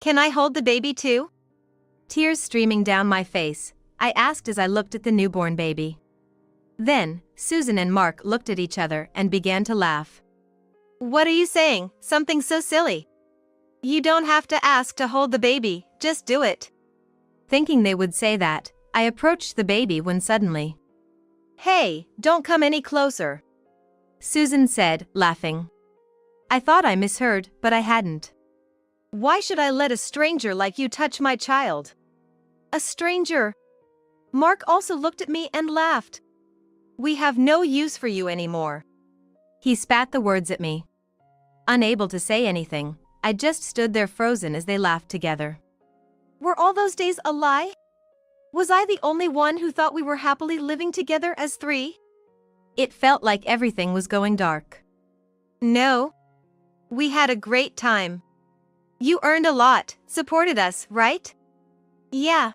Can I hold the baby too? Tears streaming down my face, I asked as I looked at the newborn baby. Then, Susan and Mark looked at each other and began to laugh. What are you saying? Something so silly. You don't have to ask to hold the baby, just do it. Thinking they would say that, I approached the baby when suddenly. Hey, don't come any closer, Susan said, laughing. I thought I misheard, but I hadn't. Why should I let a stranger like you touch my child? A stranger? Mark also looked at me and laughed. We have no use for you anymore. He spat the words at me. Unable to say anything, I just stood there frozen as they laughed together. Were all those days a lie? Was I the only one who thought we were happily living together as three? It felt like everything was going dark. No. We had a great time. You earned a lot, supported us, right? Yeah.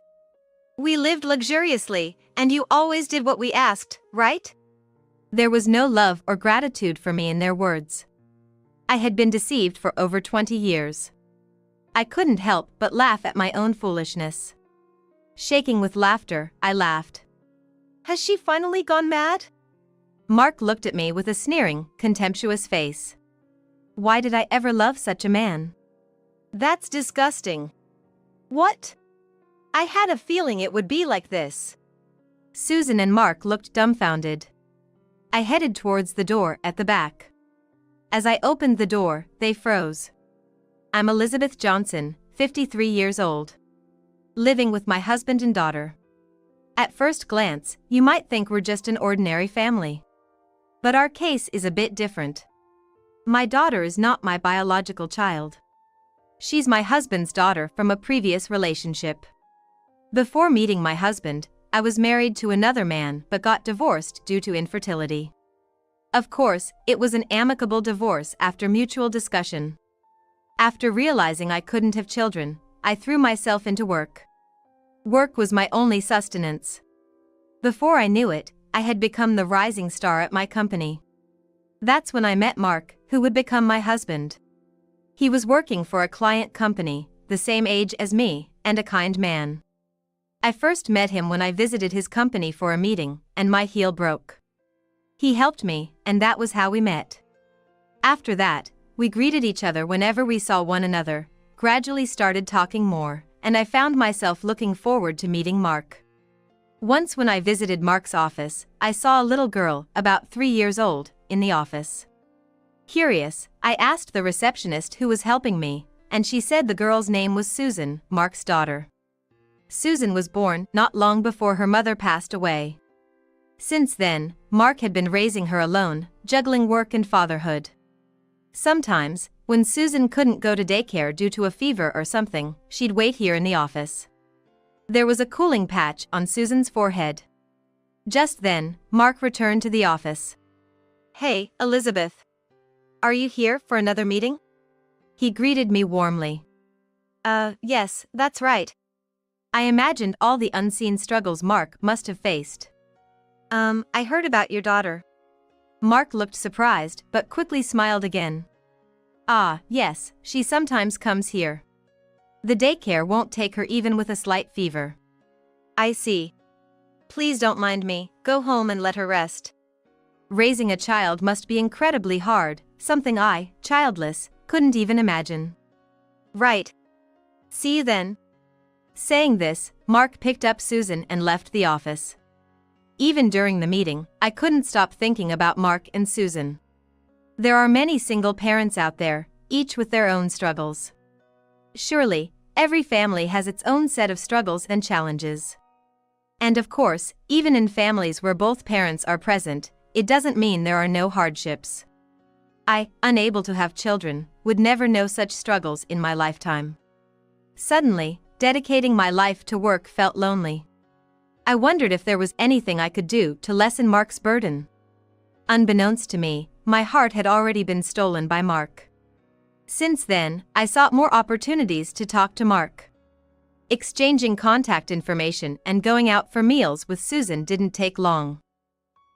We lived luxuriously, and you always did what we asked, right? There was no love or gratitude for me in their words. I had been deceived for over 20 years. I couldn't help but laugh at my own foolishness. Shaking with laughter, I laughed. Has she finally gone mad? Mark looked at me with a sneering, contemptuous face. Why did I ever love such a man? That's disgusting. What? I had a feeling it would be like this. Susan and Mark looked dumbfounded. I headed towards the door at the back. As I opened the door, they froze. I'm Elizabeth Johnson, 53 years old. Living with my husband and daughter. At first glance, you might think we're just an ordinary family. But our case is a bit different. My daughter is not my biological child. She's my husband's daughter from a previous relationship. Before meeting my husband, I was married to another man but got divorced due to infertility. Of course, it was an amicable divorce after mutual discussion. After realizing I couldn't have children, I threw myself into work. Work was my only sustenance. Before I knew it, I had become the rising star at my company. That's when I met Mark, who would become my husband. He was working for a client company, the same age as me, and a kind man. I first met him when I visited his company for a meeting, and my heel broke. He helped me, and that was how we met. After that, we greeted each other whenever we saw one another, gradually started talking more, and I found myself looking forward to meeting Mark. Once when I visited Mark's office, I saw a little girl, about 3 years old, in the office. Curious, I asked the receptionist who was helping me, and she said the girl's name was Susan, Mark's daughter. Susan was born not long before her mother passed away. Since then, Mark had been raising her alone, juggling work and fatherhood. Sometimes, when Susan couldn't go to daycare due to a fever or something, she'd wait here in the office. There was a cooling patch on Susan's forehead. Just then, Mark returned to the office. Hey, Elizabeth. Are you here for another meeting? He greeted me warmly. Yes, that's right. I imagined all the unseen struggles Mark must have faced. I heard about your daughter. Mark looked surprised but quickly smiled again. Ah, yes, she sometimes comes here. The daycare won't take her even with a slight fever. I see. Please don't mind me, go home and let her rest. Raising a child must be incredibly hard, something I, childless, couldn't even imagine. Right. See you then. Saying this, Mark picked up Susan and left the office. Even during the meeting, I couldn't stop thinking about Mark and Susan. There are many single parents out there, each with their own struggles. Surely, every family has its own set of struggles and challenges. And of course, even in families where both parents are present, it doesn't mean there are no hardships. I, unable to have children, would never know such struggles in my lifetime. Suddenly, dedicating my life to work felt lonely. I wondered if there was anything I could do to lessen Mark's burden. Unbeknownst to me, my heart had already been stolen by Mark. Since then, I sought more opportunities to talk to Mark. Exchanging contact information and going out for meals with Susan didn't take long.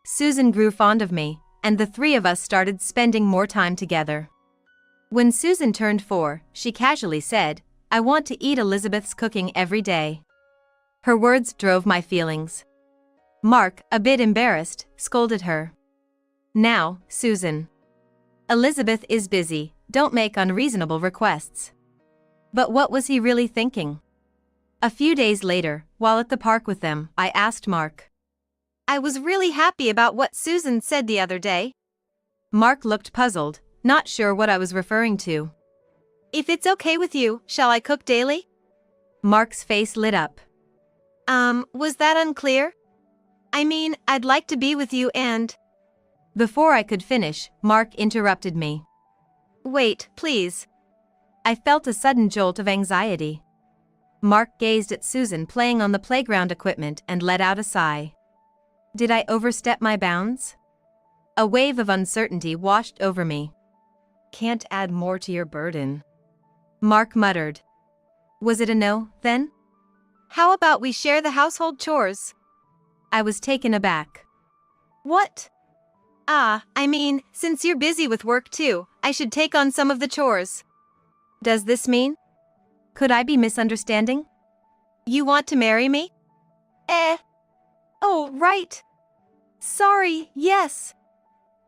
Susan grew fond of me, and the three of us started spending more time together. When Susan turned 4, she casually said, I want to eat Elizabeth's cooking every day." Her words drove my feelings. Mark, a bit embarrassed, scolded her. "Now, Susan. Elizabeth is busy, don't make unreasonable requests." But what was he really thinking? A few days later, while at the park with them, I asked Mark. "I was really happy about what Susan said the other day." Mark looked puzzled, not sure what I was referring to. "If it's okay with you, shall I cook daily?" Mark's face lit up. Was that unclear? I mean, I'd like to be with you and—" Before I could finish, Mark interrupted me. "Wait, please." I felt a sudden jolt of anxiety. Mark gazed at Susan playing on the playground equipment and let out a sigh. Did I overstep my bounds? A wave of uncertainty washed over me. "Can't add more to your burden," Mark muttered. Was it a no, then? "How about we share the household chores?" I was taken aback. "What?" I mean, since you're busy with work too, I should take on some of the chores." Does this mean? Could I be misunderstanding? "You want to marry me?" Oh, right. Sorry, yes.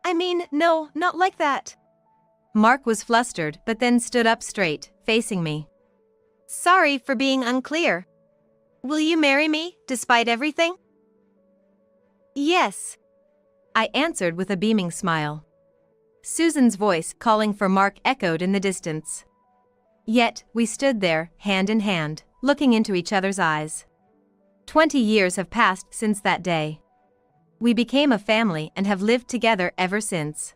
I mean, no, not like that." Mark was flustered but then stood up straight, facing me. "Sorry for being unclear. Will you marry me, despite everything?" "Yes," I answered with a beaming smile. Susan's voice calling for Mark echoed in the distance. Yet, we stood there, hand in hand, looking into each other's eyes. 20 years have passed since that day. We became a family and have lived together ever since.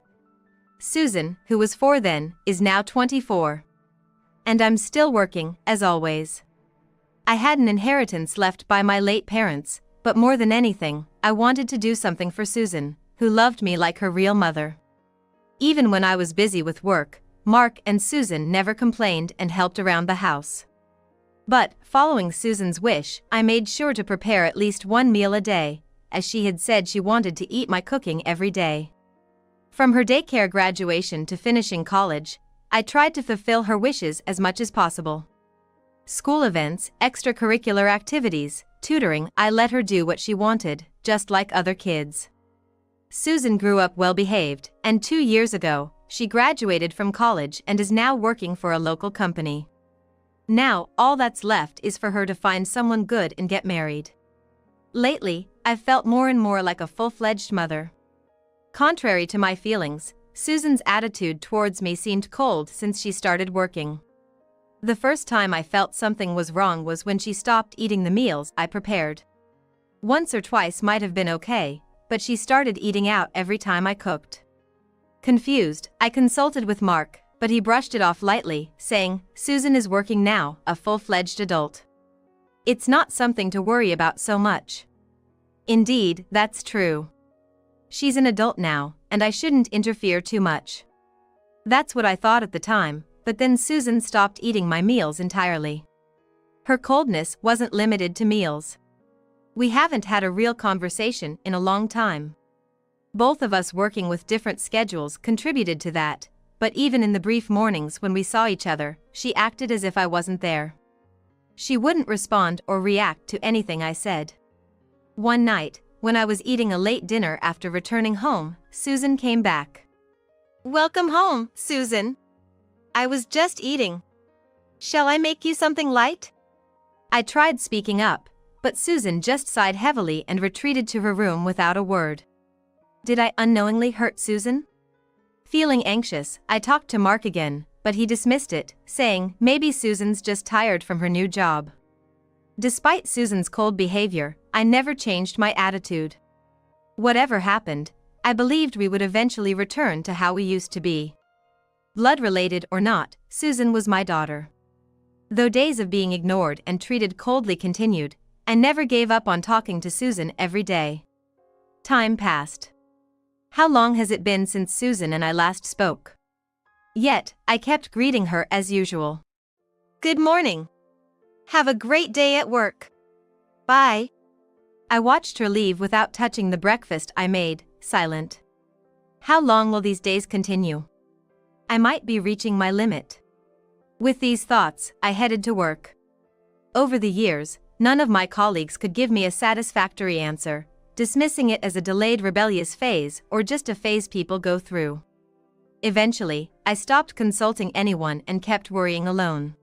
Susan, who was 4 then, is now 24. And I'm still working, as always. I had an inheritance left by my late parents, but more than anything, I wanted to do something for Susan, who loved me like her real mother. Even when I was busy with work, Mark and Susan never complained and helped around the house. But, following Susan's wish, I made sure to prepare at least one meal a day, as she had said she wanted to eat my cooking every day. From her daycare graduation to finishing college, I tried to fulfill her wishes as much as possible. School events, extracurricular activities, tutoring, I let her do what she wanted, just like other kids. Susan grew up well-behaved, and 2 years ago, she graduated from college and is now working for a local company. Now, all that's left is for her to find someone good and get married. Lately, I've felt more and more like a full-fledged mother. Contrary to my feelings, Susan's attitude towards me seemed cold since she started working. The first time I felt something was wrong was when she stopped eating the meals I prepared. Once or twice might have been okay, but she started eating out every time I cooked. Confused, I consulted with Mark, but he brushed it off lightly, saying, "Susan is working now, a full-fledged adult. It's not something to worry about so much." Indeed, that's true. She's an adult now, and I shouldn't interfere too much. That's what I thought at the time, but then Susan stopped eating my meals entirely. Her coldness wasn't limited to meals. We haven't had a real conversation in a long time. Both of us working with different schedules contributed to that, but even in the brief mornings when we saw each other, she acted as if I wasn't there. She wouldn't respond or react to anything I said. One night, when I was eating a late dinner after returning home, Susan came back. "Welcome home, Susan. I was just eating. Shall I make you something light?" I tried speaking up, but Susan just sighed heavily and retreated to her room without a word. Did I unknowingly hurt Susan? Feeling anxious, I talked to Mark again, but he dismissed it, saying maybe Susan's just tired from her new job. Despite Susan's cold behavior, I never changed my attitude. Whatever happened, I believed we would eventually return to how we used to be. Blood-related or not, Susan was my daughter. Though days of being ignored and treated coldly continued, I never gave up on talking to Susan every day. Time passed. How long has it been since Susan and I last spoke? Yet, I kept greeting her as usual. "Good morning. Have a great day at work. Bye." I watched her leave without touching the breakfast I made, silent. How long will these days continue? I might be reaching my limit. With these thoughts, I headed to work. Over the years, none of my colleagues could give me a satisfactory answer, dismissing it as a delayed rebellious phase or just a phase people go through. Eventually, I stopped consulting anyone and kept worrying alone.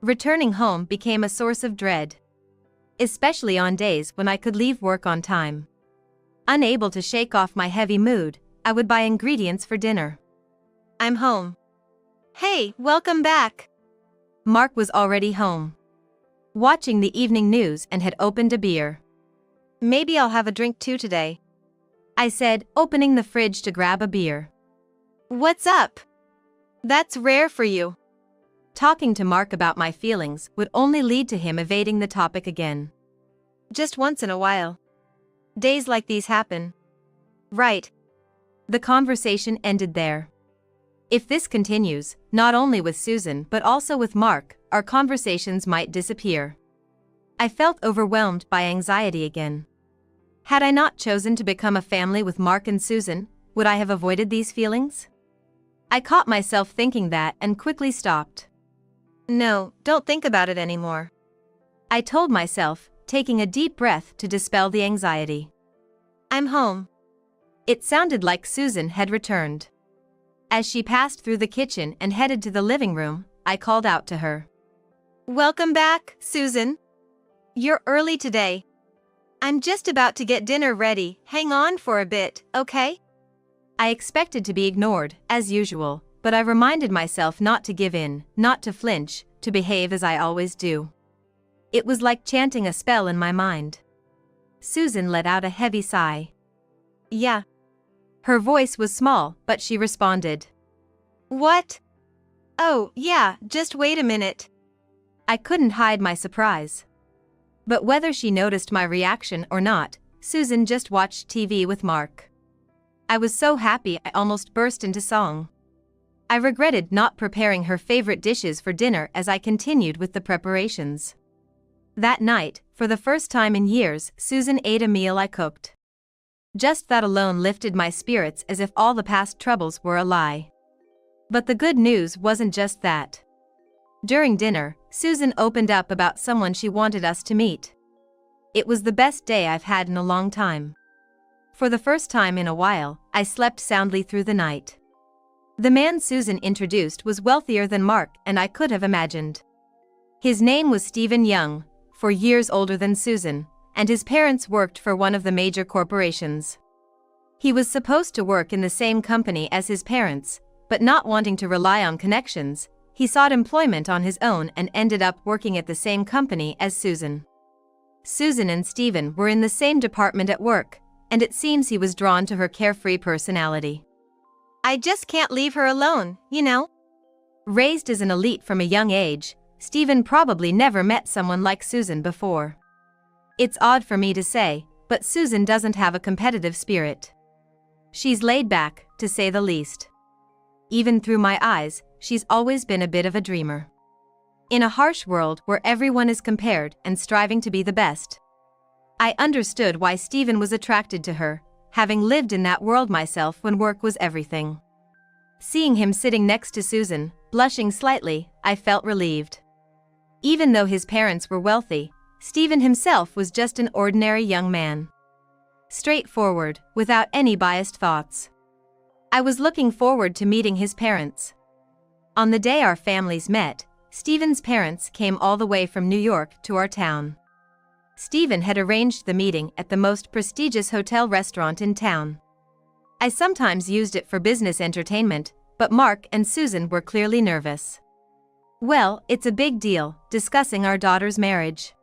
Returning home became a source of dread, especially on days when I could leave work on time. Unable to shake off my heavy mood, I would buy ingredients for dinner. "I'm home." "Hey, welcome back." Mark was already home, watching the evening news, and had opened a beer. "Maybe I'll have a drink too today," I said, opening the fridge to grab a beer. "What's up? That's rare for you." Talking to Mark about my feelings would only lead to him evading the topic again. "Just once in a while. Days like these happen." "Right." The conversation ended there. If this continues, not only with Susan but also with Mark, our conversations might disappear. I felt overwhelmed by anxiety again. Had I not chosen to become a family with Mark and Susan, would I have avoided these feelings? I caught myself thinking that and quickly stopped. "No, don't think about it anymore," I told myself, taking a deep breath to dispel the anxiety. "I'm home." It sounded like Susan had returned. As she passed through the kitchen and headed to the living room, I called out to her. "Welcome back, Susan. You're early today. I'm just about to get dinner ready. Hang on for a bit, okay?" I expected to be ignored, as usual, but I reminded myself not to give in, not to flinch, to behave as I always do. It was like chanting a spell in my mind. Susan let out a heavy sigh. "Yeah." Her voice was small, but she responded. "What? Oh, yeah, just wait a minute." I couldn't hide my surprise. But whether she noticed my reaction or not, Susan just watched TV with Mark. I was so happy I almost burst into song. I regretted not preparing her favorite dishes for dinner as I continued with the preparations. That night, for the first time in years, Susan ate a meal I cooked. Just that alone lifted my spirits as if all the past troubles were a lie. But the good news wasn't just that. During dinner, Susan opened up about someone she wanted us to meet. It was the best day I've had in a long time. For the first time in a while, I slept soundly through the night. The man Susan introduced was wealthier than Mark and I could have imagined. His name was Stephen Young, 4 years older than Susan, and his parents worked for one of the major corporations. He was supposed to work in the same company as his parents, but not wanting to rely on connections, he sought employment on his own and ended up working at the same company as Susan. Susan and Stephen were in the same department at work, and it seems he was drawn to her carefree personality. "I just can't leave her alone, you know?" Raised as an elite from a young age, Stephen probably never met someone like Susan before. It's odd for me to say, but Susan doesn't have a competitive spirit. She's laid back, to say the least. Even through my eyes, she's always been a bit of a dreamer. In a harsh world where everyone is compared and striving to be the best, I understood why Stephen was attracted to her, having lived in that world myself when work was everything. Seeing him sitting next to Susan, blushing slightly, I felt relieved. Even though his parents were wealthy, Stephen himself was just an ordinary young man. Straightforward, without any biased thoughts. I was looking forward to meeting his parents. On the day our families met, Stephen's parents came all the way from New York to our town. Stephen had arranged the meeting at the most prestigious hotel restaurant in town. I sometimes used it for business entertainment, but Mark and Susan were clearly nervous. Well, it's a big deal, discussing our daughter's marriage.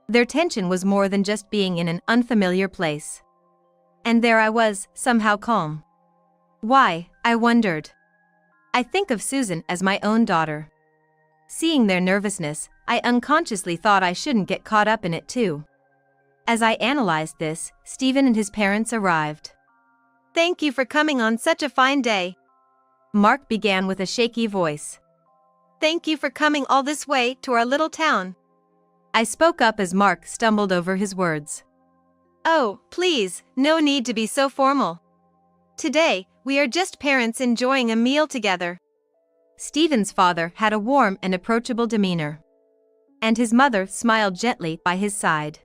Their tension was more than just being in an unfamiliar place. And there I was, somehow calm. Why, I wondered. I think of Susan as my own daughter. Seeing their nervousness, I unconsciously thought I shouldn't get caught up in it too. As I analyzed this, Stephen and his parents arrived. "Thank you for coming on such a fine day," Mark began with a shaky voice. "Thank you for coming all this way to our little town." I spoke up as Mark stumbled over his words. "Oh, please, no need to be so formal. Today, we are just parents enjoying a meal together." Stephen's father had a warm and approachable demeanor, and his mother smiled gently by his side.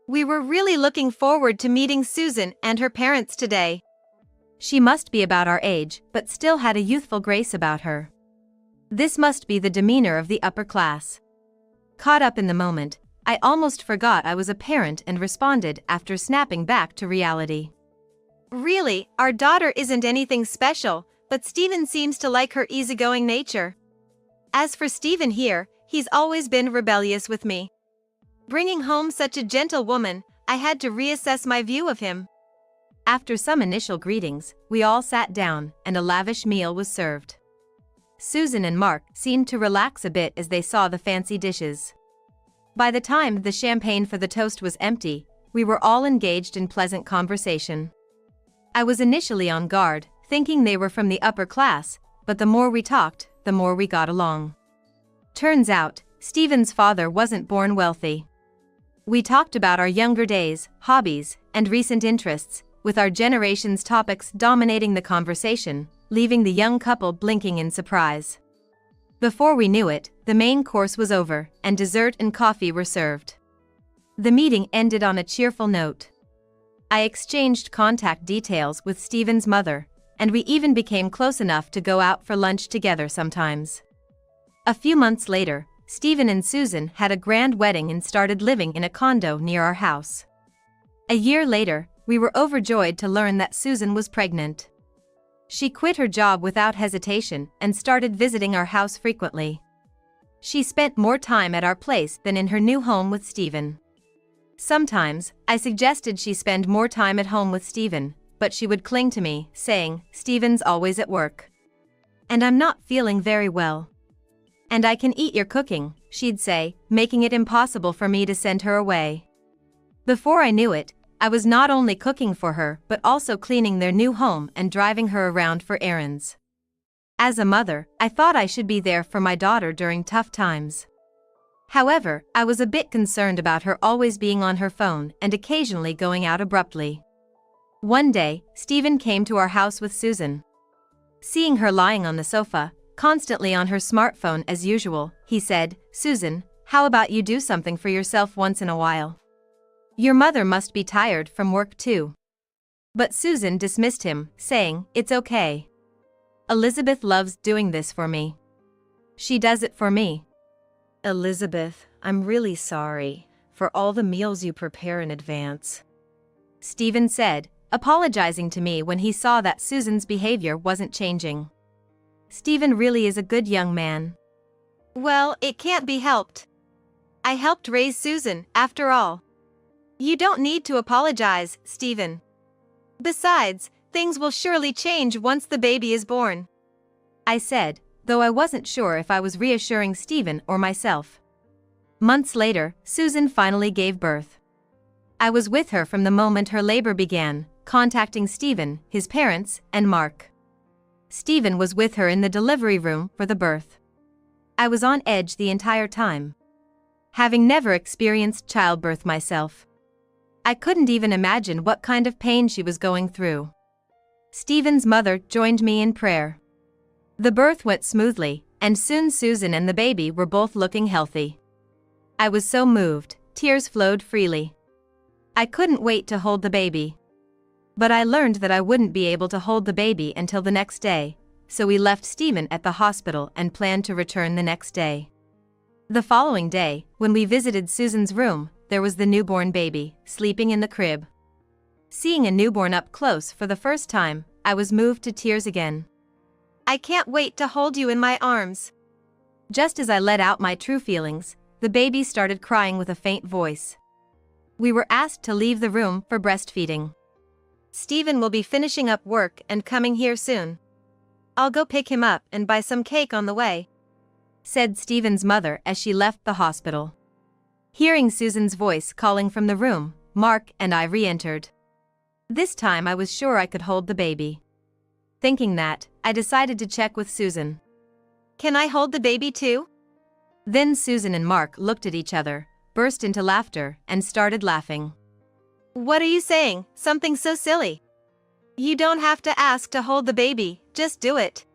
"We were really looking forward to meeting Susan and her parents today." She must be about our age, but still had a youthful grace about her. This must be the demeanor of the upper class. Caught up in the moment, I almost forgot I was a parent and responded after snapping back to reality. "Really, our daughter isn't anything special, but Stephen seems to like her easygoing nature. As for Stephen here, he's always been rebellious with me. Bringing home such a gentle woman, I had to reassess my view of him." After some initial greetings, we all sat down, and a lavish meal was served. Susan and Mark seemed to relax a bit as they saw the fancy dishes. By the time the champagne for the toast was empty, we were all engaged in pleasant conversation. I was initially on guard, thinking they were from the upper class, but the more we talked, the more we got along. Turns out, Stephen's father wasn't born wealthy. We talked about our younger days, hobbies, and recent interests, with our generation's topics dominating the conversation, leaving the young couple blinking in surprise. Before we knew it, the main course was over, and dessert and coffee were served. The meeting ended on a cheerful note. I exchanged contact details with Stephen's mother, and we even became close enough to go out for lunch together sometimes. A few months later, Stephen and Susan had a grand wedding and started living in a condo near our house. A year later, we were overjoyed to learn that Susan was pregnant. She quit her job without hesitation and started visiting our house frequently. She spent more time at our place than in her new home with Stephen. Sometimes, I suggested she spend more time at home with Stephen, but she would cling to me, saying, "Stephen's always at work. And I'm not feeling very well. And I can eat your cooking," she'd say, making it impossible for me to send her away. Before I knew it, I was not only cooking for her but also cleaning their new home and driving her around for errands. As a mother, I thought I should be there for my daughter during tough times. However, I was a bit concerned about her always being on her phone and occasionally going out abruptly. One day, Stephen came to our house with Susan. Seeing her lying on the sofa, constantly on her smartphone as usual, he said, "Susan, how about you do something for yourself once in a while? Your mother must be tired from work too." But Susan dismissed him, saying, "It's okay. Elizabeth loves doing this for me. She does it for me." "Elizabeth, I'm really sorry for all the meals you prepare in advance," Stephen said, apologizing to me when he saw that Susan's behavior wasn't changing. Stephen really is a good young man. "Well, it can't be helped. I helped raise Susan, after all. You don't need to apologize, Stephen. Besides, things will surely change once the baby is born," I said, though I wasn't sure if I was reassuring Stephen or myself. Months later, Susan finally gave birth. I was with her from the moment her labor began, contacting Stephen, his parents, and Mark. Stephen was with her in the delivery room for the birth. I was on edge the entire time. Having never experienced childbirth myself, I couldn't even imagine what kind of pain she was going through. Stephen's mother joined me in prayer. The birth went smoothly, and soon Susan and the baby were both looking healthy. I was so moved, tears flowed freely. I couldn't wait to hold the baby. But I learned that I wouldn't be able to hold the baby until the next day, so we left Stephen at the hospital and planned to return the next day. The following day, when we visited Susan's room, there was the newborn baby, sleeping in the crib. Seeing a newborn up close for the first time, I was moved to tears again. "I can't wait to hold you in my arms." Just as I let out my true feelings, the baby started crying with a faint voice. We were asked to leave the room for breastfeeding. "Stephen will be finishing up work and coming here soon. I'll go pick him up and buy some cake on the way," said Stephen's mother as she left the hospital. Hearing Susan's voice calling from the room, Mark and I re-entered. This time I was sure I could hold the baby. Thinking that, I decided to check with Susan. "Can I hold the baby too?" Then Susan and Mark looked at each other, burst into laughter, and started laughing. "What are you saying? Something so silly. You don't have to ask to hold the baby, just do it."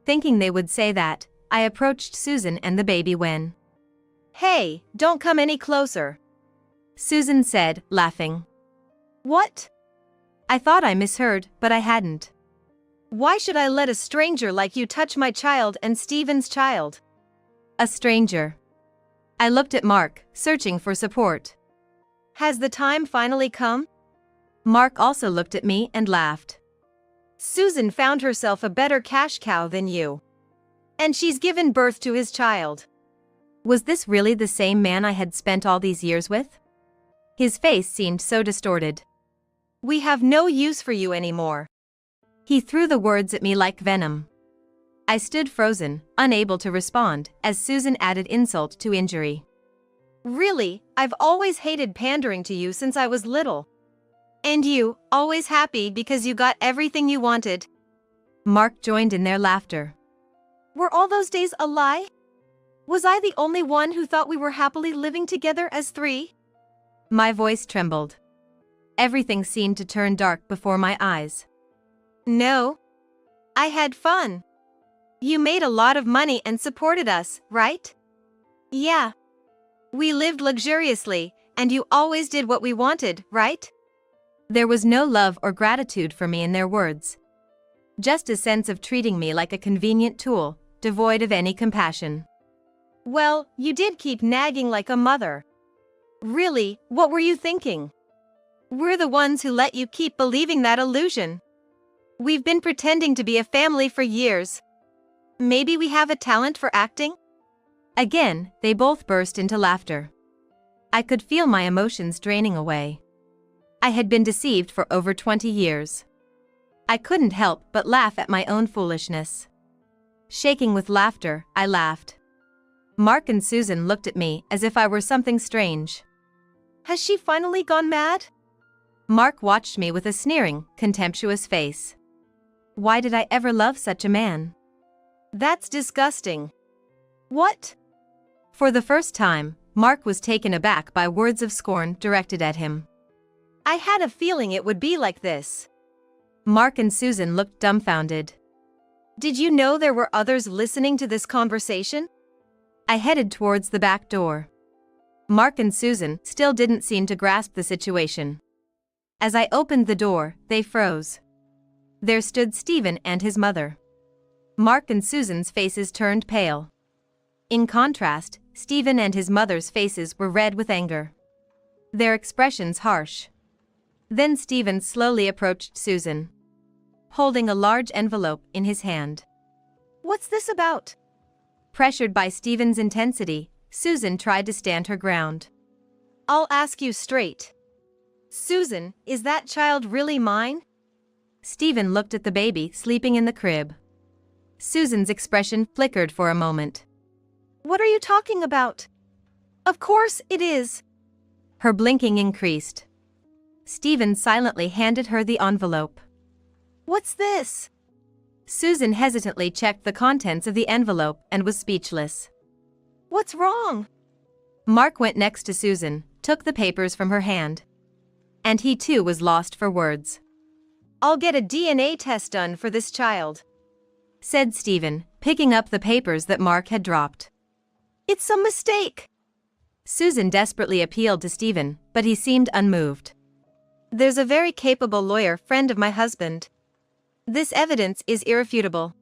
Thinking they would say that, I approached Susan and the baby when. "Hey, don't come any closer," Susan said, laughing. "What?" I thought I misheard, but I hadn't. "Why should I let a stranger like you touch my child and Stephen's child?" A stranger. I looked at Mark, searching for support. "Has the time finally come?" Mark also looked at me and laughed. "Susan found herself a better cash cow than you. And she's given birth to his child." Was this really the same man I had spent all these years with? His face seemed so distorted. "We have no use for you anymore." He threw the words at me like venom. I stood frozen, unable to respond, as Susan added insult to injury. "Really, I've always hated pandering to you since I was little. And you, always happy because you got everything you wanted." Mark joined in their laughter. "Were all those days a lie? Was I the only one who thought we were happily living together as three?" My voice trembled. Everything seemed to turn dark before my eyes. "No. I had fun. You made a lot of money and supported us, right?" "Yeah. We lived luxuriously, and you always did what we wanted, right?" There was no love or gratitude for me in their words. Just a sense of treating me like a convenient tool, devoid of any compassion. "Well, you did keep nagging like a mother. Really, what were you thinking? We're the ones who let you keep believing that illusion. We've been pretending to be a family for years. Maybe we have a talent for acting?" Again, they both burst into laughter. I could feel my emotions draining away. I had been deceived for over 20 years. I couldn't help but laugh at my own foolishness. Shaking with laughter, I laughed. Mark and Susan looked at me as if I were something strange. "Has she finally gone mad?" Mark watched me with a sneering, contemptuous face. Why did I ever love such a man? "That's disgusting." "What?" For the first time, Mark was taken aback by words of scorn directed at him. "I had a feeling it would be like this." Mark and Susan looked dumbfounded. "Did you know there were others listening to this conversation?" I headed towards the back door. Mark and Susan still didn't seem to grasp the situation. As I opened the door, they froze. There stood Stephen and his mother. Mark and Susan's faces turned pale. In contrast, Stephen and his mother's faces were red with anger. Their expressions harsh. Then Stephen slowly approached Susan, holding a large envelope in his hand. "What's this about?" Pressured by Stephen's intensity, Susan tried to stand her ground. "I'll ask you straight. Susan, is that child really mine?" Stephen looked at the baby sleeping in the crib. Susan's expression flickered for a moment. "What are you talking about? Of course it is." Her blinking increased. Stephen silently handed her the envelope. "What's this?" Susan hesitantly checked the contents of the envelope and was speechless. "What's wrong?" Mark went next to Susan, took the papers from her hand. And he too was lost for words. "I'll get a DNA test done for this child," said Stephen, picking up the papers that Mark had dropped. "It's a mistake." Susan desperately appealed to Stephen, but he seemed unmoved. "There's a very capable lawyer friend of my husband. This evidence is irrefutable,"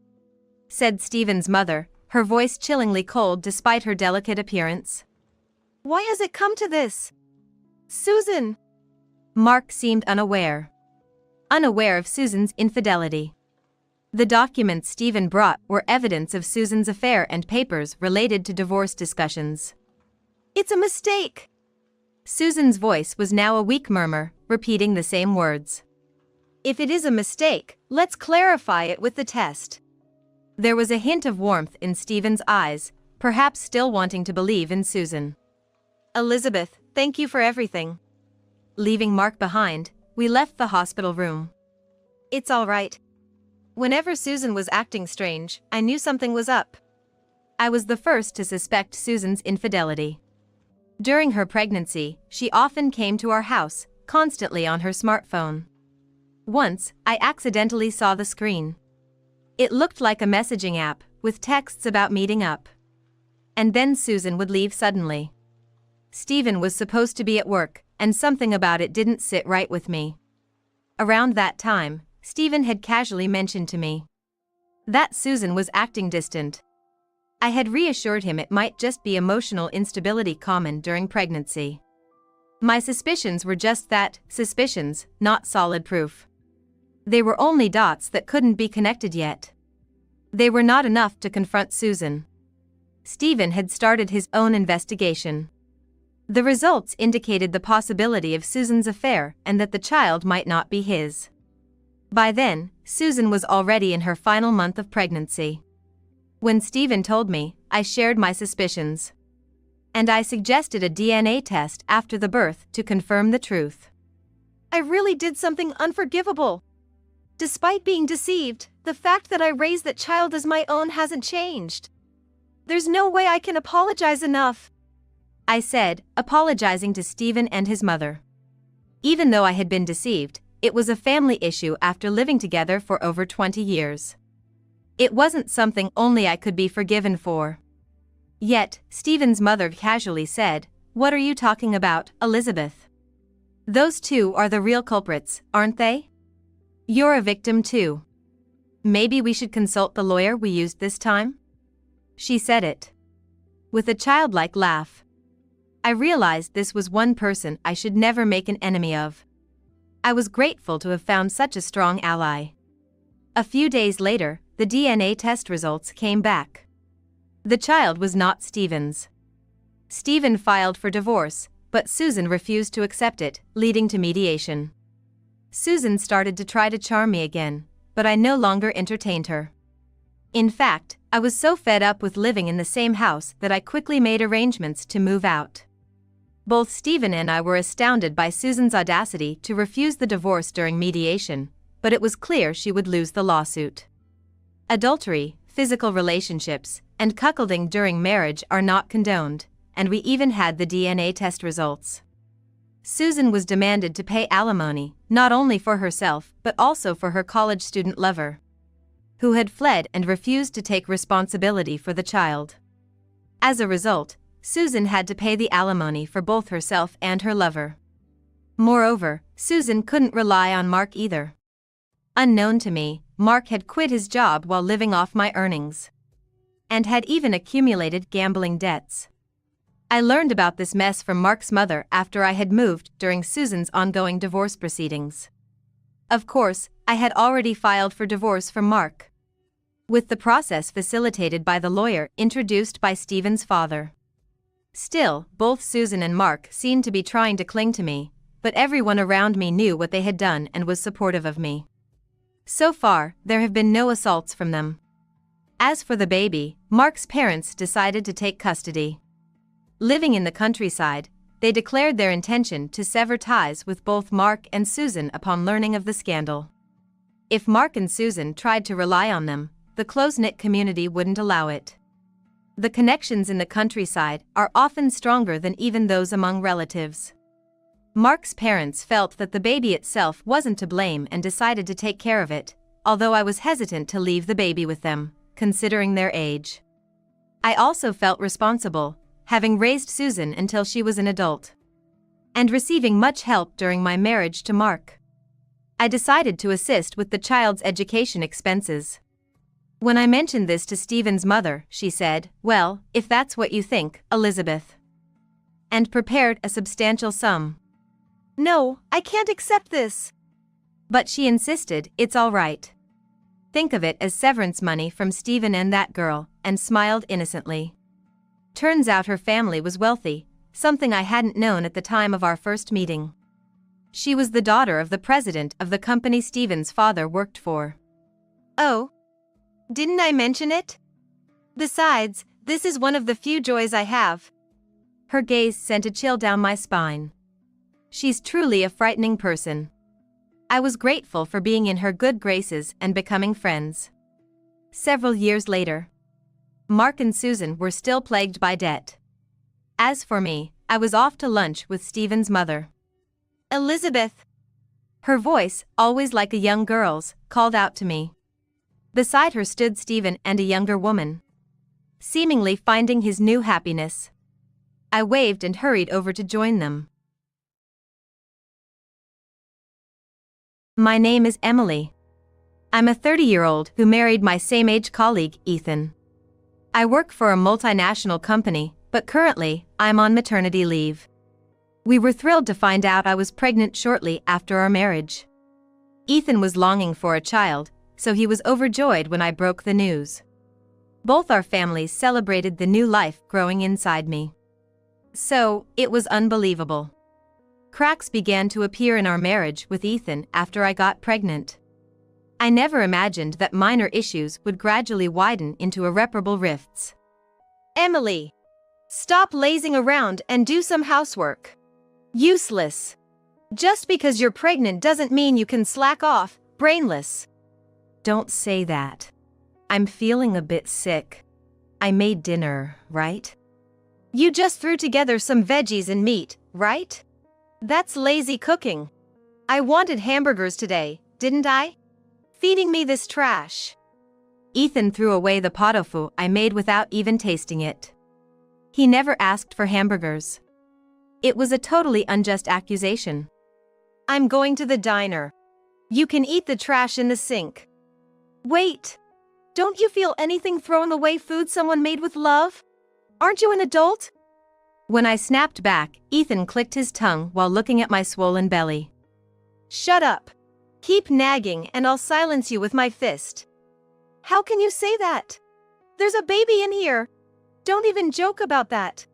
said Stephen's mother, her voice chillingly cold despite her delicate appearance. "Why has it come to this? Susan!" Mark seemed unaware of Susan's infidelity. The documents Stephen brought were evidence of Susan's affair and papers related to divorce discussions. "It's a mistake." Susan's voice was now a weak murmur, repeating the same words. "If it is a mistake, let's clarify it with the test." There was a hint of warmth in Stephen's eyes, perhaps still wanting to believe in Susan. "Elizabeth, thank you for everything." Leaving Mark behind, we left the hospital room. "It's all right." Whenever Susan was acting strange, I knew something was up. I was the first to suspect Susan's infidelity. During her pregnancy, she often came to our house, constantly on her smartphone. Once, I accidentally saw the screen. It looked like a messaging app, with texts about meeting up. And then Susan would leave suddenly. Stephen was supposed to be at work, and something about it didn't sit right with me. Around that time, Stephen had casually mentioned to me that Susan was acting distant. I had reassured him it might just be emotional instability common during pregnancy. My suspicions were just that, suspicions, not solid proof. They were only dots that couldn't be connected yet. They were not enough to confront Susan. Stephen had started his own investigation. The results indicated the possibility of Susan's affair and that the child might not be his. By then, Susan was already in her final month of pregnancy. When Stephen told me, I shared my suspicions. And I suggested a DNA test after the birth to confirm the truth. I really did something unforgivable. Despite being deceived, the fact that I raised that child as my own hasn't changed. There's no way I can apologize enough, I said, apologizing to Stephen and his mother. Even though I had been deceived, it was a family issue after living together for over 20 years. It wasn't something only I could be forgiven for. Yet, Stephen's mother casually said, "What are you talking about, Elizabeth? Those two are the real culprits, aren't they? You're a victim too. Maybe we should consult the lawyer we used this time?" She said it with a childlike laugh. I realized this was one person I should never make an enemy of. I was grateful to have found such a strong ally. A few days later, the DNA test results came back. The child was not Stephen's. Stephen filed for divorce, but Susan refused to accept it, leading to mediation. Susan started to try to charm me again, but I no longer entertained her. In fact, I was so fed up with living in the same house that I quickly made arrangements to move out. Both Stephen and I were astounded by Susan's audacity to refuse the divorce during mediation, but it was clear she would lose the lawsuit. Adultery, physical relationships, and cuckolding during marriage are not condoned, and we even had the DNA test results. Susan was demanded to pay alimony, not only for herself but also for her college student lover, who had fled and refused to take responsibility for the child. As a result, Susan had to pay the alimony for both herself and her lover. Moreover, Susan couldn't rely on Mark either. Unknown to me, Mark had quit his job while living off my earnings, and had even accumulated gambling debts. I learned about this mess from Mark's mother after I had moved during Susan's ongoing divorce proceedings. Of course, I had already filed for divorce from Mark, with the process facilitated by the lawyer introduced by Stephen's father. Still, both Susan and Mark seemed to be trying to cling to me, but everyone around me knew what they had done and was supportive of me. So far, there have been no assaults from them. As for the baby, Mark's parents decided to take custody. Living in the countryside, they declared their intention to sever ties with both Mark and Susan upon learning of the scandal. If Mark and Susan tried to rely on them, the close-knit community wouldn't allow it. The connections in the countryside are often stronger than even those among relatives. Mark's parents felt that the baby itself wasn't to blame and decided to take care of it, although I was hesitant to leave the baby with them, considering their age. I also felt responsible, having raised Susan until she was an adult, and receiving much help during my marriage to Mark. I decided to assist with the child's education expenses. When I mentioned this to Stephen's mother, she said, "Well, if that's what you think, Elizabeth," and prepared a substantial sum. "No, I can't accept this." But she insisted, "It's all right. Think of it as severance money from Stephen and that girl," and smiled innocently. Turns out her family was wealthy, something I hadn't known at the time of our first meeting. She was the daughter of the president of the company Stephen's father worked for. "Oh, didn't I mention it? Besides, this is one of the few joys I have." Her gaze sent a chill down my spine. She's truly a frightening person. I was grateful for being in her good graces and becoming friends. Several years later, Mark and Susan were still plagued by debt. As for me, I was off to lunch with Stephen's mother. "Elizabeth." Her voice, always like a young girl's, called out to me. Beside her stood Stephen and a younger woman, seemingly finding his new happiness. I waved and hurried over to join them. My name is Emily. I'm a 30-year-old who married my same-age colleague, Ethan. I work for a multinational company, but currently, I'm on maternity leave. We were thrilled to find out I was pregnant shortly after our marriage. Ethan was longing for a child, so he was overjoyed when I broke the news. Both our families celebrated the new life growing inside me. So, it was unbelievable. Cracks began to appear in our marriage with Ethan after I got pregnant. I never imagined that minor issues would gradually widen into irreparable rifts. Emily, stop lazing around and do some housework. Useless. Just because you're pregnant doesn't mean you can slack off, brainless. Don't say that. I'm feeling a bit sick. I made dinner, right? You just threw together some veggies and meat, right? That's lazy cooking. I wanted hamburgers today, didn't I? Feeding me this trash. Ethan threw away the pot au feu I made without even tasting it. He never asked for hamburgers. It was a totally unjust accusation. I'm going to the diner. You can eat the trash in the sink. Wait. Don't you feel anything throwing away food someone made with love? Aren't you an adult? When I snapped back, Ethan clicked his tongue while looking at my swollen belly. Shut up. Keep nagging and I'll silence you with my fist. How can you say that? There's a baby in here. Don't even joke about that.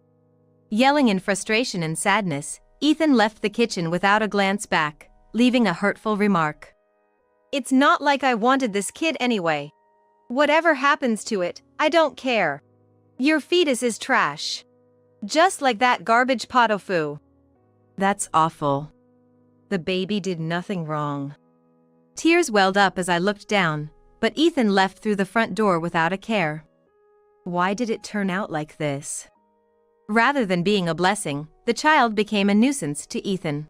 Yelling in frustration and sadness, Ethan left the kitchen without a glance back, leaving a hurtful remark. It's not like I wanted this kid anyway. Whatever happens to it, I don't care. Your fetus is trash. Just like that garbage pot au feu. That's awful. The baby did nothing wrong. Tears welled up as I looked down, but Ethan left through the front door without a care. Why did it turn out like this? Rather than being a blessing, the child became a nuisance to Ethan.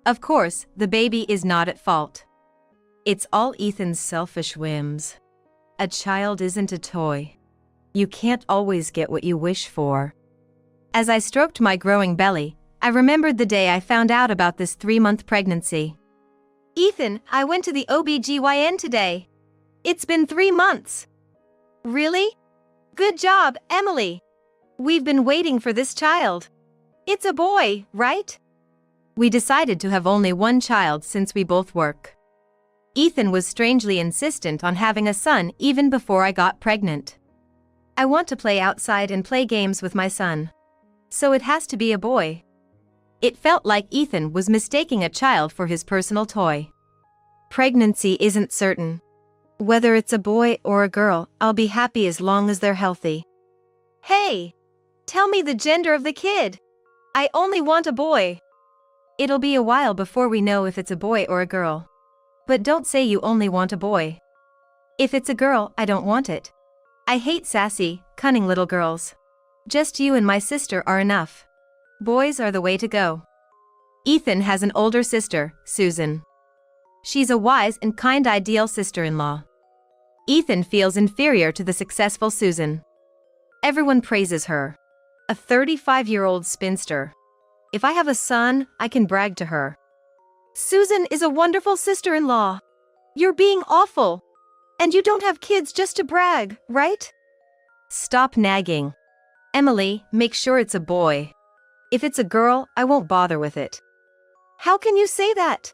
Of course, the baby is not at fault. It's all Ethan's selfish whims. A child isn't a toy. You can't always get what you wish for. As I stroked my growing belly, I remembered the day I found out about this 3-month pregnancy. Ethan, I went to the OB/GYN today. It's been 3 months. Really? Good job, Emily. We've been waiting for this child. It's a boy, right? We decided to have only one child since we both work. Ethan was strangely insistent on having a son even before I got pregnant. I want to play outside and play games with my son. So it has to be a boy. It felt like Ethan was mistaking a child for his personal toy. Pregnancy isn't certain. Whether it's a boy or a girl, I'll be happy as long as they're healthy. Hey! Tell me the gender of the kid. I only want a boy. It'll be a while before we know if it's a boy or a girl. But don't say you only want a boy. If it's a girl, I don't want it. I hate sassy, cunning little girls. Just you and my sister are enough. Boys are the way to go. Ethan has an older sister, Susan. She's a wise and kind ideal sister-in-law. Ethan feels inferior to the successful Susan. Everyone praises her. A 35-year-old spinster. If I have a son, I can brag to her. Susan is a wonderful sister-in-law. You're being awful. And you don't have kids just to brag, right? Stop nagging. Emily, make sure it's a boy. If it's a girl, I won't bother with it. How can you say that?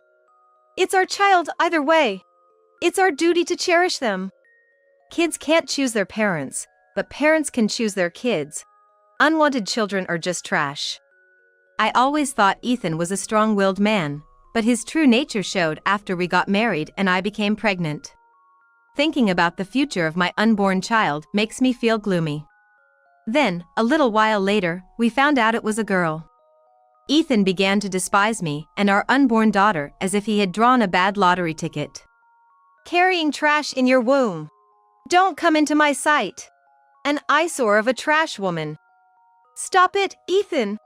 It's our child either way. It's our duty to cherish them. Kids can't choose their parents, but parents can choose their kids. Unwanted children are just trash. I always thought Ethan was a strong-willed man, but his true nature showed after we got married and I became pregnant. Thinking about the future of my unborn child makes me feel gloomy. Then, a little while later, we found out it was a girl. Ethan began to despise me and our unborn daughter as if he had drawn a bad lottery ticket. Carrying trash in your womb. Don't come into my sight. An eyesore of a trash woman. Stop it, Ethan.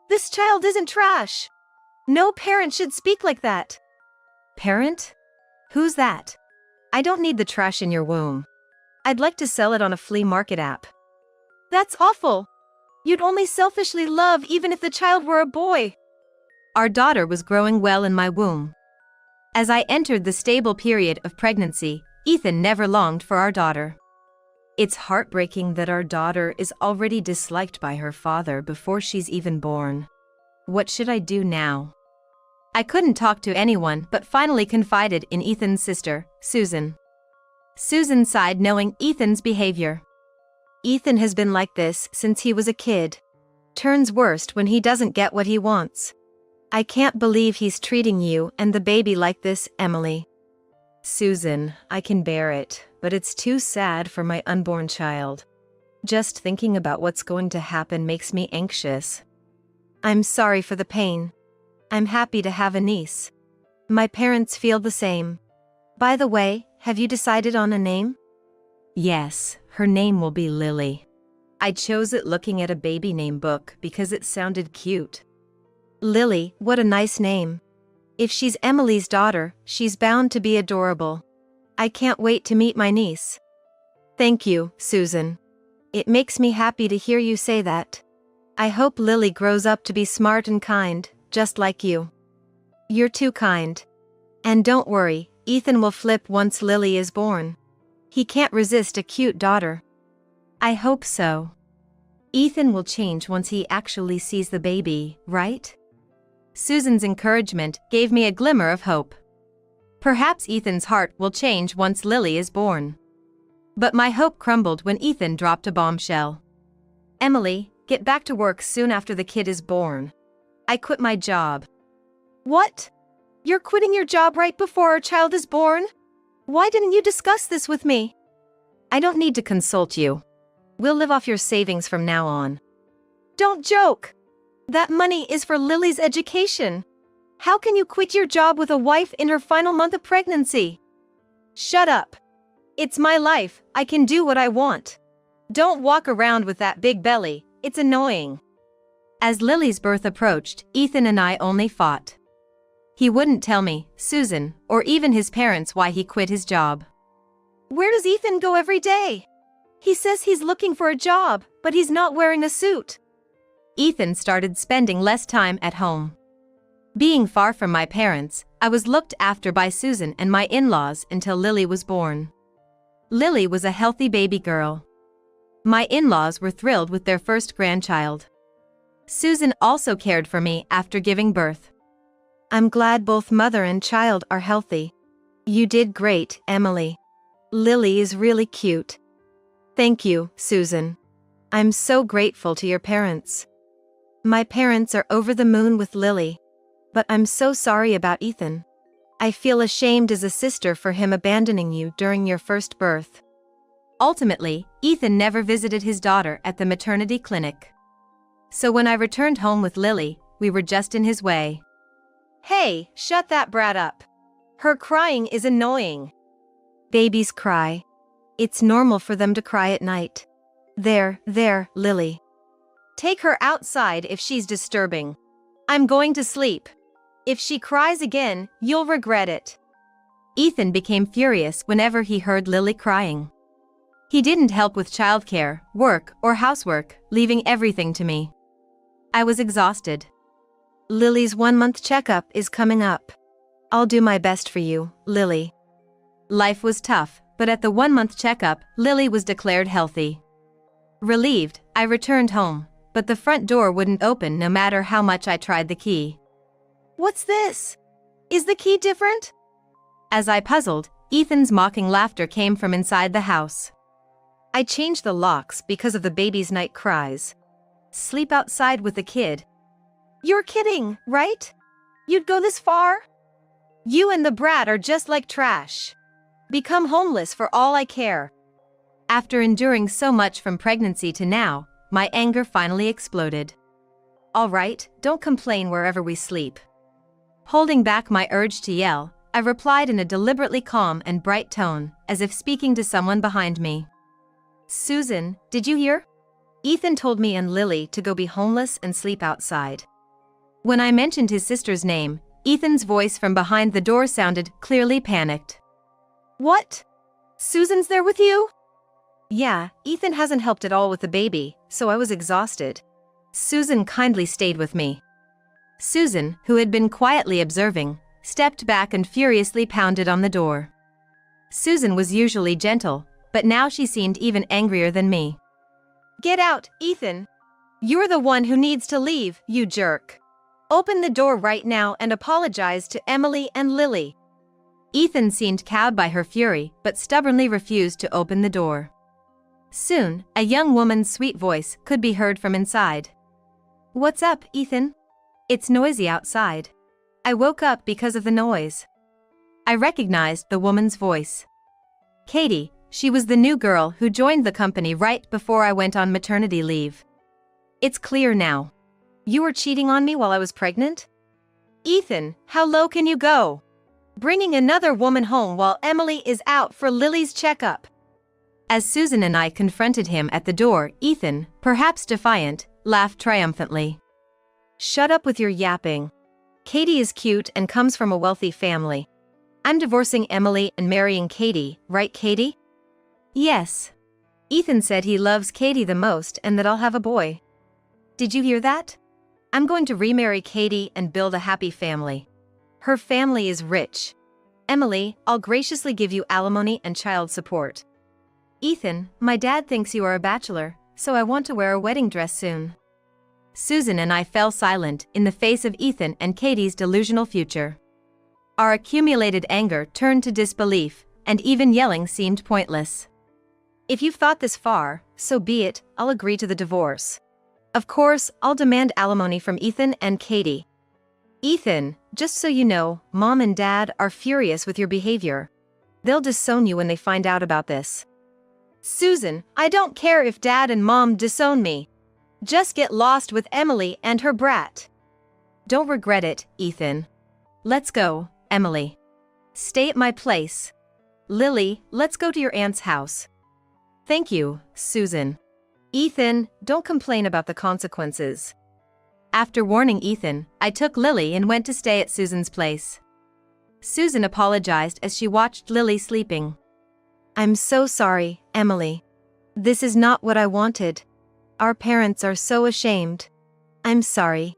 This child isn't trash. No parent should speak like that. Parent? Who's that? I don't need the trash in your womb. I'd like to sell it on a flea market app. That's awful. You'd only selfishly love even if the child were a boy. Our daughter was growing well in my womb. As I entered the stable period of pregnancy, Ethan never longed for our daughter. It's heartbreaking that our daughter is already disliked by her father before she's even born. What should I do now? I couldn't talk to anyone but finally confided in Ethan's sister, Susan. Susan sighed knowing Ethan's behavior. Ethan has been like this since he was a kid. Turns worst when he doesn't get what he wants. I can't believe he's treating you and the baby like this, Emily. Susan, I can bear it, but it's too sad for my unborn child. Just thinking about what's going to happen makes me anxious. I'm sorry for the pain. I'm happy to have a niece. My parents feel the same. By the way, have you decided on a name? Yes, her name will be Lily. I chose it looking at a baby name book because it sounded cute. Lily, what a nice name. If she's Emily's daughter, she's bound to be adorable. I can't wait to meet my niece. Thank you, Susan. It makes me happy to hear you say that. I hope Lily grows up to be smart and kind, just like you. You're too kind. And don't worry, Ethan will flip once Lily is born. He can't resist a cute daughter. I hope so. Ethan will change once he actually sees the baby, right? Susan's encouragement gave me a glimmer of hope. Perhaps Ethan's heart will change once Lily is born. But my hope crumbled when Ethan dropped a bombshell. Emily, get back to work soon after the kid is born. I quit my job. What? You're quitting your job right before our child is born? Why didn't you discuss this with me? I don't need to consult you. We'll live off your savings from now on. Don't joke! That money is for Lily's education. How can you quit your job with a wife in her final month of pregnancy? Shut up. It's my life, I can do what I want. Don't walk around with that big belly, it's annoying. As Lily's birth approached, Ethan and I only fought. He wouldn't tell me, Susan, or even his parents why he quit his job. Where does Ethan go every day? He says he's looking for a job, but he's not wearing a suit. Ethan started spending less time at home. Being far from my parents, I was looked after by Susan and my in-laws until Lily was born. Lily was a healthy baby girl. My in-laws were thrilled with their first grandchild. Susan also cared for me after giving birth. I'm glad both mother and child are healthy. You did great, Emily. Lily is really cute. Thank you, Susan. I'm so grateful to your parents. My parents are over the moon with Lily. But I'm so sorry about Ethan. I feel ashamed as a sister for him abandoning you during your first birth. Ultimately, Ethan never visited his daughter at the maternity clinic. So when I returned home with Lily, we were just in his way. Hey, shut that brat up. Her crying is annoying. Babies cry. It's normal for them to cry at night. There, Lily. Take her outside if she's disturbing. I'm going to sleep. If she cries again, you'll regret it. Ethan became furious whenever he heard Lily crying. He didn't help with childcare, work, or housework, leaving everything to me. I was exhausted. Lily's 1-month checkup is coming up. I'll do my best for you, Lily. Life was tough, but at the 1-month checkup, Lily was declared healthy. Relieved, I returned home, but the front door wouldn't open no matter how much I tried the key. What's this? Is the key different? As I puzzled, Ethan's mocking laughter came from inside the house. I changed the locks because of the baby's night cries. Sleep outside with the kid. You're kidding, right? You'd go this far? You and the brat are just like trash. Become homeless for all I care. After enduring so much from pregnancy to now, my anger finally exploded. All right, don't complain wherever we sleep. Holding back my urge to yell, I replied in a deliberately calm and bright tone, as if speaking to someone behind me. Susan, did you hear? Ethan told me and Lily to go be homeless and sleep outside. When I mentioned his sister's name, Ethan's voice from behind the door sounded clearly panicked. What? Susan's there with you? Yeah, Ethan hasn't helped at all with the baby, so I was exhausted. Susan kindly stayed with me. Susan, who had been quietly observing, stepped back and furiously pounded on the door. Susan was usually gentle, but now she seemed even angrier than me. Get out, Ethan. You're the one who needs to leave, you jerk. Open the door right now and apologize to Emily and Lily. Ethan seemed cowed by her fury, but stubbornly refused to open the door. Soon, a young woman's sweet voice could be heard from inside. What's up, Ethan? It's noisy outside. I woke up because of the noise. I recognized the woman's voice. Katie, she was the new girl who joined the company right before I went on maternity leave. It's clear now. You were cheating on me while I was pregnant? Ethan, how low can you go? Bringing another woman home while Emily is out for Lily's checkup. As Susan and I confronted him at the door, Ethan, perhaps defiant, laughed triumphantly. Shut up with your yapping. Katie is cute and comes from a wealthy family. I'm divorcing Emily and marrying Katie, right, Katie? Yes. Ethan said he loves Katie the most and that I'll have a boy. Did you hear that? I'm going to remarry Katie and build a happy family. Her family is rich. Emily, I'll graciously give you alimony and child support. Ethan, my dad thinks you are a bachelor, so I want to wear a wedding dress soon. Susan and I fell silent in the face of Ethan and Katie's delusional future. Our accumulated anger turned to disbelief, and even yelling seemed pointless. If you've thought this far, so be it, I'll agree to the divorce. Of course, I'll demand alimony from Ethan and Katie. Ethan, just so you know, Mom and Dad are furious with your behavior. They'll disown you when they find out about this. Susan, I don't care if Dad and Mom disown me. Just get lost with Emily and her brat. Don't regret it, Ethan. Let's go, Emily. Stay at my place. Lily, let's go to your aunt's house. Thank you, Susan. Ethan, don't complain about the consequences. After warning Ethan, I took Lily and went to stay at Susan's place. Susan apologized as she watched Lily sleeping. I'm so sorry, Emily. This is not what I wanted. Our parents are so ashamed. I'm sorry.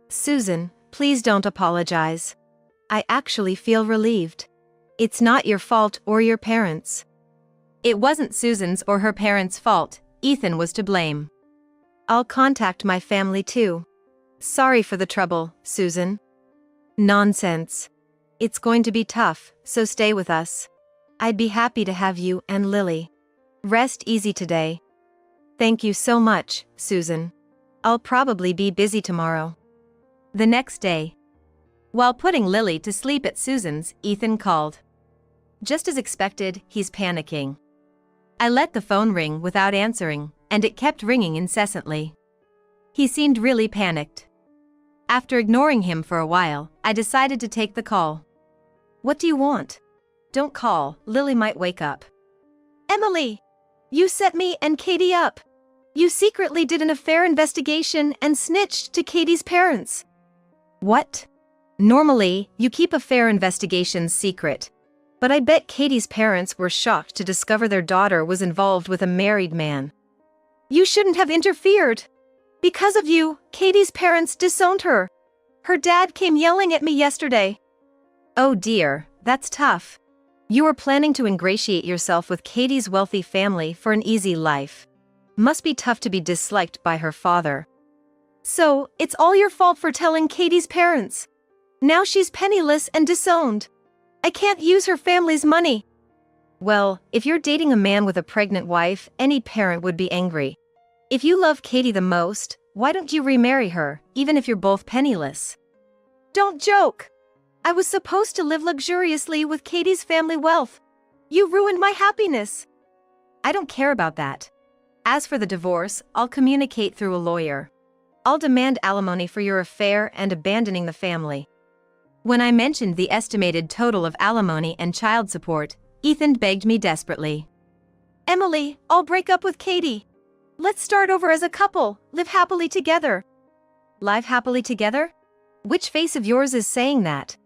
Susan, please don't apologize. I actually feel relieved. It's not your fault or your parents'. It wasn't Susan's or her parents' fault. Ethan was to blame. I'll contact my family too. Sorry for the trouble, Susan. Nonsense. It's going to be tough, so stay with us. I'd be happy to have you and Lily. Rest easy today. Thank you so much, Susan. I'll probably be busy tomorrow. The next day. While putting Lily to sleep at Susan's, Ethan called. Just as expected, he's panicking. I let the phone ring without answering, and it kept ringing incessantly. He seemed really panicked. After ignoring him for a while, I decided to take the call. What do you want? Don't call, Lily might wake up. Emily! You set me and Katie up. You secretly did an affair investigation and snitched to Katie's parents. What? Normally, you keep affair investigations secret. But I bet Katie's parents were shocked to discover their daughter was involved with a married man. You shouldn't have interfered. Because of you, Katie's parents disowned her. Her dad came yelling at me yesterday. Oh dear, that's tough. You were planning to ingratiate yourself with Katie's wealthy family for an easy life. Must be tough to be disliked by her father. So, it's all your fault for telling Katie's parents. Now she's penniless and disowned. I can't use her family's money. Well, if you're dating a man with a pregnant wife, any parent would be angry. If you love Katie the most, why don't you remarry her, even if you're both penniless? Don't joke. I was supposed to live luxuriously with Katie's family wealth. You ruined my happiness. I don't care about that. As for the divorce, I'll communicate through a lawyer. I'll demand alimony for your affair and abandoning the family. When I mentioned the estimated total of alimony and child support, Ethan begged me desperately. Emily, I'll break up with Katie. Let's start over as a couple, live happily together. Live happily together? Which face of yours is saying that?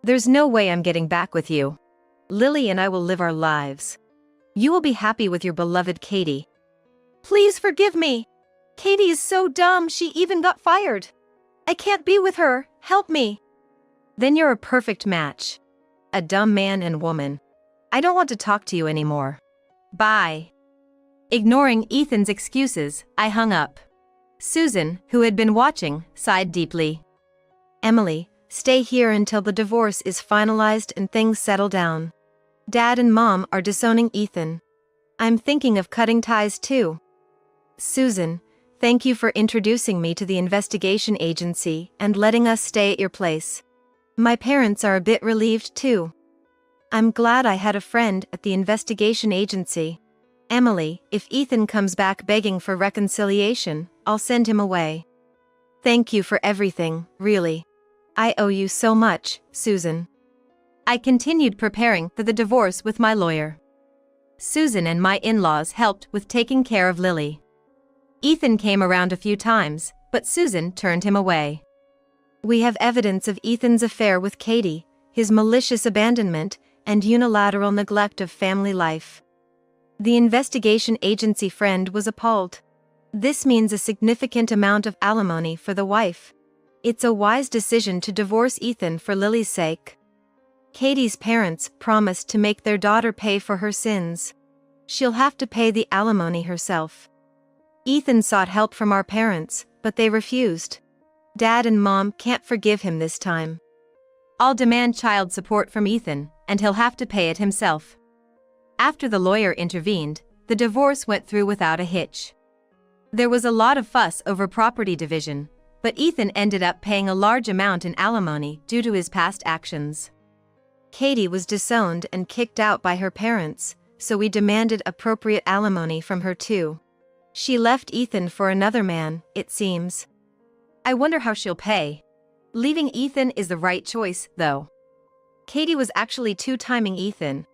There's no way I'm getting back with you. Lily and I will live our lives. You will be happy with your beloved Katie. Please forgive me. Katie is so dumb she even got fired. I can't be with her, help me. Then you're a perfect match. A dumb man and woman. I don't want to talk to you anymore. Bye. Ignoring Ethan's excuses, I hung up. Susan, who had been watching, sighed deeply. Emily, stay here until the divorce is finalized and things settle down. Dad and Mom are disowning Ethan. I'm thinking of cutting ties too. Susan, thank you for introducing me to the investigation agency and letting us stay at your place. My parents are a bit relieved too. I'm glad I had a friend at the investigation agency. Emily, if Ethan comes back begging for reconciliation, I'll send him away. Thank you for everything, really. I owe you so much, Susan. I continued preparing for the divorce with my lawyer. Susan and my in-laws helped with taking care of Lily. Ethan came around a few times, but Susan turned him away. We have evidence of Ethan's affair with Katie, his malicious abandonment, and unilateral neglect of family life. The investigation agency friend was appalled. This means a significant amount of alimony for the wife. It's a wise decision to divorce Ethan for Lily's sake. Katie's parents promised to make their daughter pay for her sins. She'll have to pay the alimony herself. Ethan sought help from our parents, but they refused. Dad and Mom can't forgive him this time. I'll demand child support from Ethan, and he'll have to pay it himself. After the lawyer intervened, the divorce went through without a hitch. There was a lot of fuss over property division, but Ethan ended up paying a large amount in alimony due to his past actions. Katie was disowned and kicked out by her parents, so we demanded appropriate alimony from her too. She left Ethan for another man, it seems. I wonder how she'll pay. Leaving Ethan is the right choice, though. Katie was actually two-timing Ethan.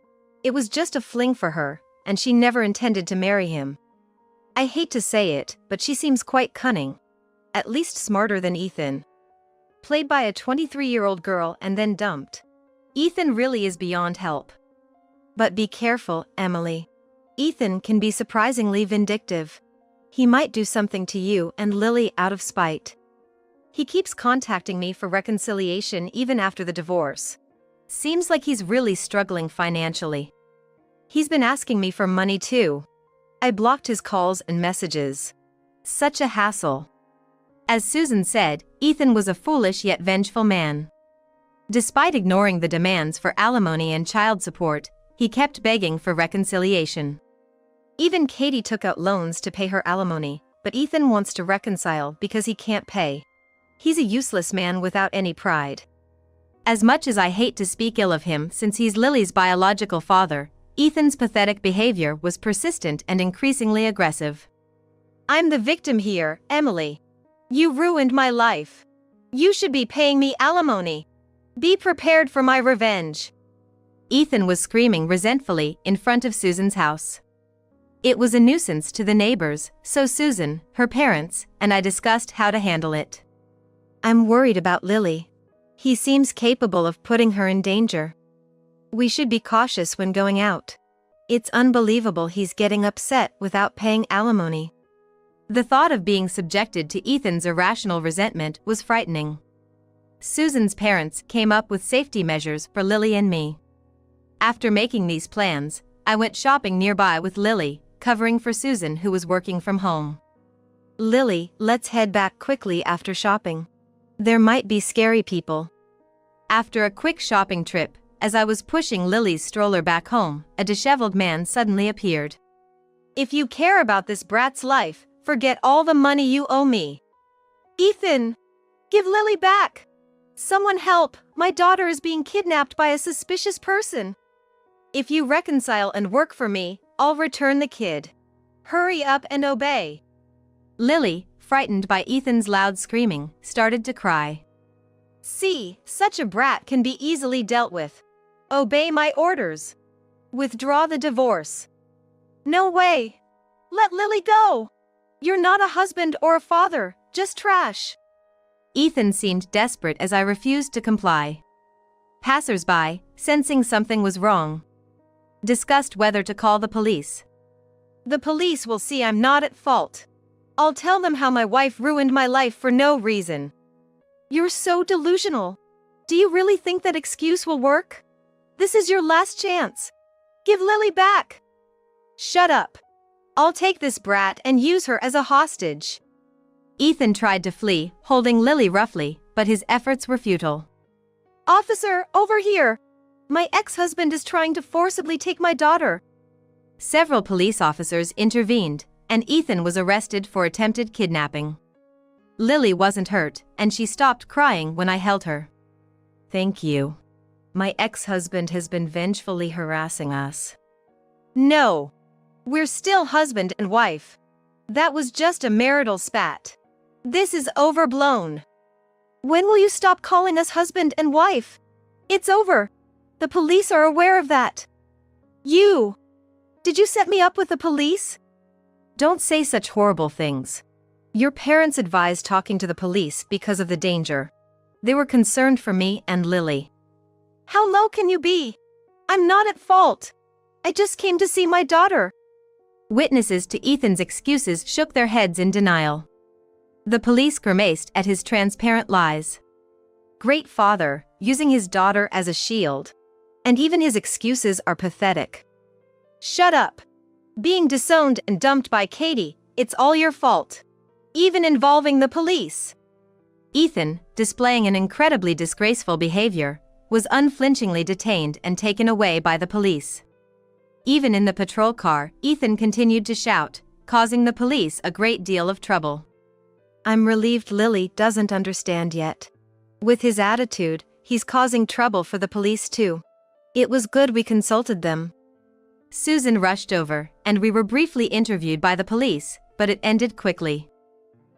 It was just a fling for her, and she never intended to marry him. I hate to say it, but she seems quite cunning. At least smarter than Ethan. Played by a 23-year-old girl and then dumped. Ethan really is beyond help. But be careful, Emily. Ethan can be surprisingly vindictive. He might do something to you and Lily out of spite. He keeps contacting me for reconciliation even after the divorce. Seems like he's really struggling financially. He's been asking me for money too. I blocked his calls and messages. Such a hassle. As Susan said, Ethan was a foolish yet vengeful man. Despite ignoring the demands for alimony and child support, he kept begging for reconciliation. Even Katie took out loans to pay her alimony, but Ethan wants to reconcile because he can't pay. He's a useless man without any pride. As much as I hate to speak ill of him since he's Lily's biological father, Ethan's pathetic behavior was persistent and increasingly aggressive. I'm the victim here, Emily. You ruined my life. You should be paying me alimony. Be prepared for my revenge. Ethan was screaming resentfully in front of Susan's house. It was a nuisance to the neighbors, so Susan, her parents, and I discussed how to handle it. I'm worried about Lily. He seems capable of putting her in danger. We should be cautious when going out. It's unbelievable he's getting upset without paying alimony. The thought of being subjected to Ethan's irrational resentment was frightening. Susan's parents came up with safety measures for Lily and me. After making these plans, I went shopping nearby with Lily, covering for Susan who was working from home. Lily, let's head back quickly after shopping. There might be scary people. After a quick shopping trip, as I was pushing Lily's stroller back home, a disheveled man suddenly appeared. If you care about this brat's life, forget all the money you owe me. Ethan! Give Lily back! Someone help! My daughter is being kidnapped by a suspicious person. If you reconcile and work for me, I'll return the kid. Hurry up and obey. Lily, frightened by Ethan's loud screaming, started to cry. See, such a brat can be easily dealt with. Obey my orders. Withdraw the divorce. No way. Let Lily go. You're not a husband or a father, just trash. Ethan seemed desperate as I refused to comply. Passers-by, sensing something was wrong, discussed whether to call the police. The police will see I'm not at fault. I'll tell them how my wife ruined my life for no reason. You're so delusional. Do you really think that excuse will work? This is your last chance. Give Lily back. Shut up. I'll take this brat and use her as a hostage. Ethan tried to flee, holding Lily roughly, but his efforts were futile. Officer, over here. My ex-husband is trying to forcibly take my daughter. Several police officers intervened, and Ethan was arrested for attempted kidnapping. Lily wasn't hurt, and she stopped crying when I held her. Thank you. My ex-husband has been vengefully harassing us. No. We're still husband and wife. That was just a marital spat. This is overblown. When will you stop calling us husband and wife? It's over. The police are aware of that. You. Did you set me up with the police? Don't say such horrible things. Your parents advised talking to the police because of the danger. They were concerned for me and Lily. How low can you be? I'm not at fault. I just came to see my daughter. Witnesses to Ethan's excuses shook their heads in denial. The police grimaced at his transparent lies. Great father, using his daughter as a shield. And even his excuses are pathetic. Shut up. Being disowned and dumped by Katie, it's all your fault. Even involving the police. Ethan, displaying an incredibly disgraceful behavior, was unflinchingly detained and taken away by the police. Even in the patrol car, Ethan continued to shout, causing the police a great deal of trouble. I'm relieved Lily doesn't understand yet. With his attitude, he's causing trouble for the police too. It was good we consulted them. Susan rushed over, and we were briefly interviewed by the police, but it ended quickly.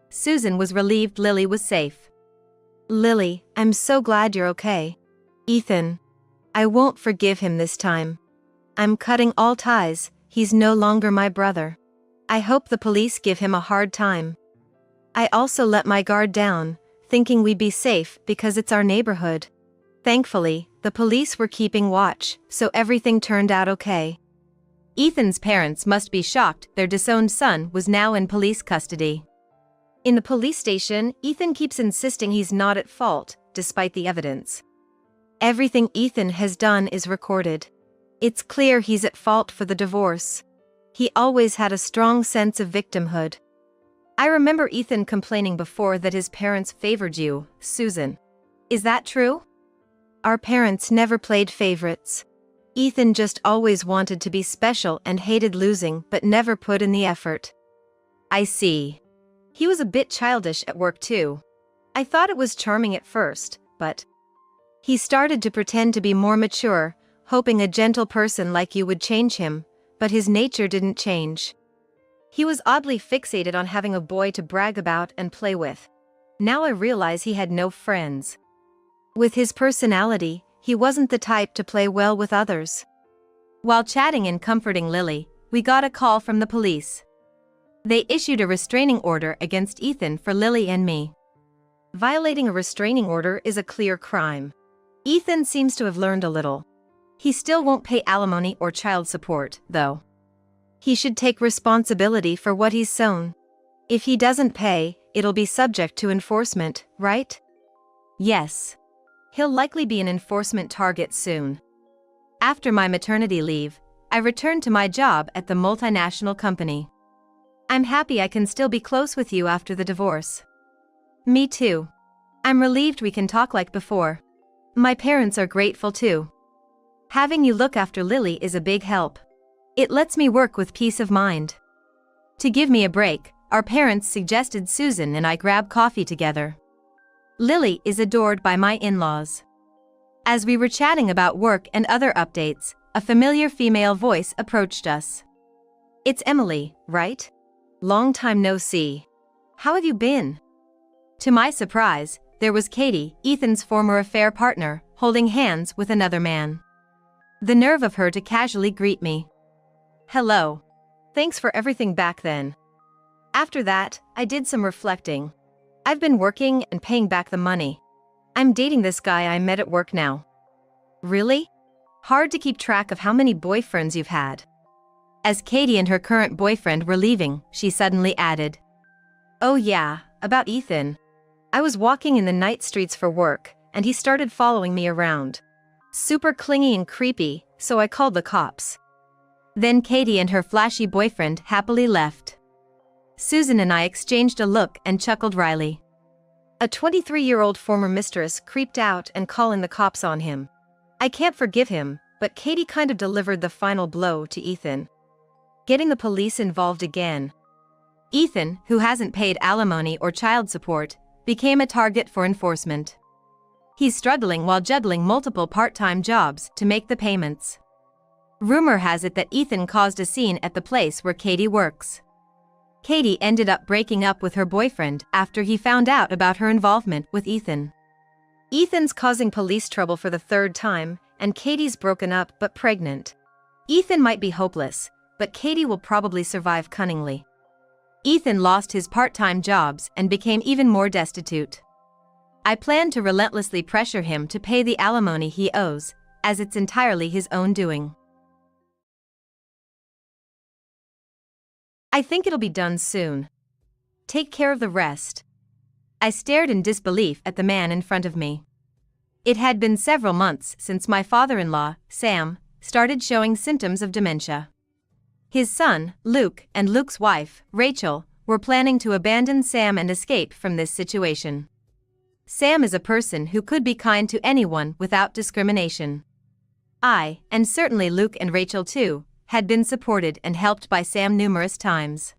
Susan was relieved Lily was safe. Lily, I'm so glad you're okay. Ethan. I won't forgive him this time. I'm cutting all ties, he's no longer my brother. I hope the police give him a hard time. I also let my guard down, thinking we'd be safe because it's our neighborhood. Thankfully, the police were keeping watch, so everything turned out okay. Ethan's parents must be shocked their disowned son was now in police custody. In the police station, Ethan keeps insisting he's not at fault, despite the evidence. Everything Ethan has done is recorded. It's clear he's at fault for the divorce. He always had a strong sense of victimhood. I remember Ethan complaining before that his parents favored you, Susan. Is that true? Our parents never played favorites. Ethan just always wanted to be special and hated losing but never put in the effort. I see. He was a bit childish at work too. I thought it was charming at first, but he started to pretend to be more mature, hoping a gentle person like you would change him, but his nature didn't change. He was oddly fixated on having a boy to brag about and play with. Now I realize he had no friends. With his personality, he wasn't the type to play well with others. While chatting and comforting Lily, we got a call from the police. They issued a restraining order against Ethan for Lily and me. Violating a restraining order is a clear crime. Ethan seems to have learned a little. He still won't pay alimony or child support, though. He should take responsibility for what he's sown. If he doesn't pay, it'll be subject to enforcement, right? Yes. He'll likely be an enforcement target soon. After my maternity leave, I returned to my job at the multinational company. I'm happy I can still be close with you after the divorce. Me too. I'm relieved we can talk like before. My parents are grateful too. Having you look after Lily is a big help. It lets me work with peace of mind. To give me a break, our parents suggested Susan and I grab coffee together. Lily is adored by my in-laws. As we were chatting about work and other updates, a familiar female voice approached us. It's Emily, right? Long time no see. How have you been? To my surprise, there was Katie, Ethan's former affair partner, holding hands with another man. The nerve of her to casually greet me. Hello. Thanks for everything back then. After that, I did some reflecting. I've been working and paying back the money. I'm dating this guy I met at work now. Really? Hard to keep track of how many boyfriends you've had. As Katie and her current boyfriend were leaving, she suddenly added, "Oh yeah, about Ethan. I was walking in the night streets for work, and he started following me around. Super clingy and creepy, so I called the cops." Then Katie and her flashy boyfriend happily left. Susan and I exchanged a look and chuckled wryly. A 23-year-old former mistress creeped out and calling the cops on him. I can't forgive him, but Katie kind of delivered the final blow to Ethan. Getting the police involved again. Ethan, who hasn't paid alimony or child support, became a target for enforcement. He's struggling while juggling multiple part-time jobs to make the payments. Rumor has it that Ethan caused a scene at the place where Katie works. Katie ended up breaking up with her boyfriend after he found out about her involvement with Ethan. Ethan's causing police trouble for the third time, and Katie's broken up but pregnant. Ethan might be hopeless, but Katie will probably survive cunningly. Ethan lost his part-time jobs and became even more destitute. I plan to relentlessly pressure him to pay the alimony he owes, as it's entirely his own doing. I think it'll be done soon. Take care of the rest. I stared in disbelief at the man in front of me. It had been several months since my father-in-law, Sam, started showing symptoms of dementia. His son, Luke, and Luke's wife, Rachel, were planning to abandon Sam and escape from this situation. Sam is a person who could be kind to anyone without discrimination. I, and certainly Luke and Rachel too, had been supported and helped by Sam numerous times.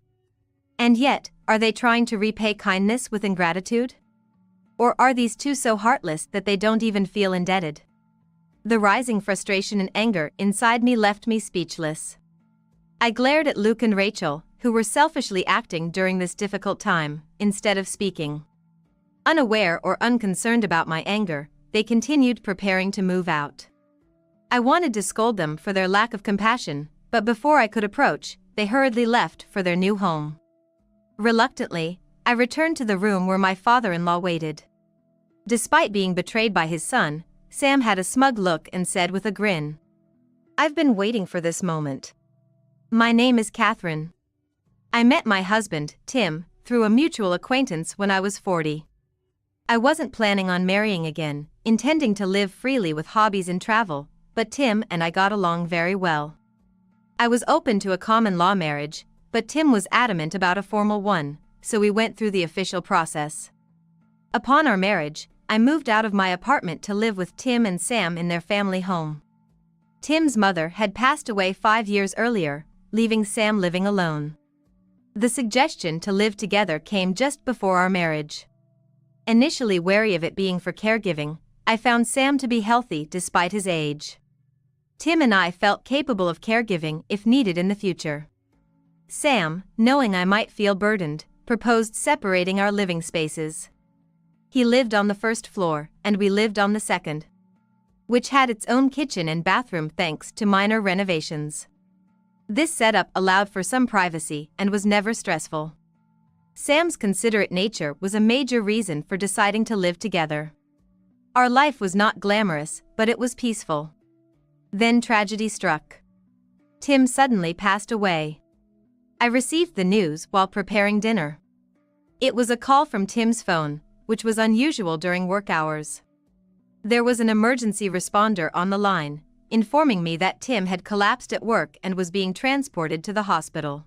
And yet, are they trying to repay kindness with ingratitude? Or are these two so heartless that they don't even feel indebted? The rising frustration and anger inside me left me speechless. I glared at Luke and Rachel, who were selfishly acting during this difficult time, instead of speaking. Unaware or unconcerned about my anger, they continued preparing to move out. I wanted to scold them for their lack of compassion, but before I could approach, they hurriedly left for their new home. Reluctantly, I returned to the room where my father-in-law waited. Despite being betrayed by his son, Sam had a smug look and said with a grin, "I've been waiting for this moment. My name is Catherine. I met my husband, Tim, through a mutual acquaintance when I was 40. I wasn't planning on marrying again, intending to live freely with hobbies and travel, but Tim and I got along very well. I was open to a common law marriage, but Tim was adamant about a formal one, so we went through the official process. Upon our marriage, I moved out of my apartment to live with Tim and Sam in their family home. Tim's mother had passed away 5 years earlier, leaving Sam living alone. The suggestion to live together came just before our marriage. Initially wary of it being for caregiving, I found Sam to be healthy despite his age. Tim and I felt capable of caregiving if needed in the future. Sam, knowing I might feel burdened, proposed separating our living spaces. He lived on the first floor, and we lived on the second, which had its own kitchen and bathroom thanks to minor renovations. This setup allowed for some privacy and was never stressful. Sam's considerate nature was a major reason for deciding to live together. Our life was not glamorous, but it was peaceful. Then tragedy struck. Tim suddenly passed away. I received the news while preparing dinner. It was a call from Tim's phone, which was unusual during work hours. There was an emergency responder on the line, informing me that Tim had collapsed at work and was being transported to the hospital.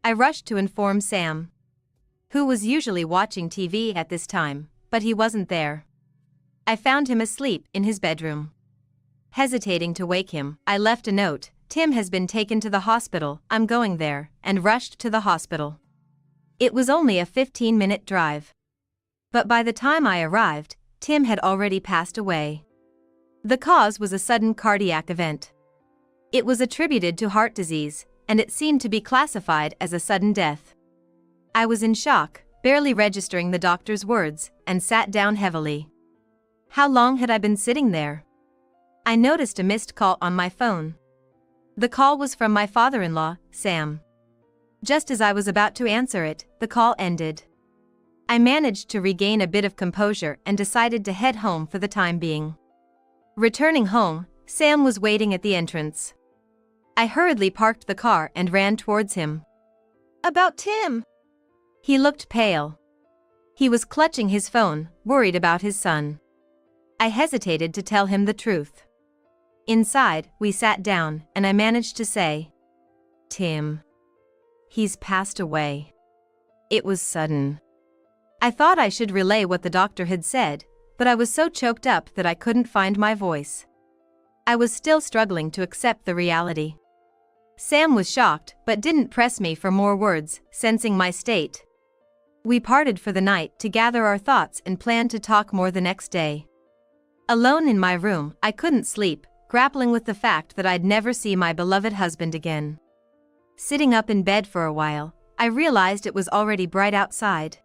I rushed to inform Sam, who was usually watching TV at this time, but he wasn't there. I found him asleep in his bedroom. Hesitating to wake him, I left a note, "Tim has been taken to the hospital, I'm going there," and rushed to the hospital. It was only a 15-minute drive. But by the time I arrived, Tim had already passed away. The cause was a sudden cardiac event. It was attributed to heart disease, and it seemed to be classified as a sudden death. I was in shock, barely registering the doctor's words, and sat down heavily. How long had I been sitting there? I noticed a missed call on my phone. The call was from my father-in-law, Sam. Just as I was about to answer it, the call ended. I managed to regain a bit of composure and decided to head home for the time being. Returning home, Sam was waiting at the entrance. I hurriedly parked the car and ran towards him. "About Tim." He looked pale. He was clutching his phone, worried about his son. I hesitated to tell him the truth. Inside, we sat down, and I managed to say, "Tim. He's passed away. It was sudden." I thought I should relay what the doctor had said, but I was so choked up that I couldn't find my voice. I was still struggling to accept the reality. Sam was shocked but didn't press me for more words, sensing my state. We parted for the night to gather our thoughts and planned to talk more the next day. Alone in my room, I couldn't sleep, grappling with the fact that I'd never see my beloved husband again. Sitting up in bed for a while, I realized it was already bright outside.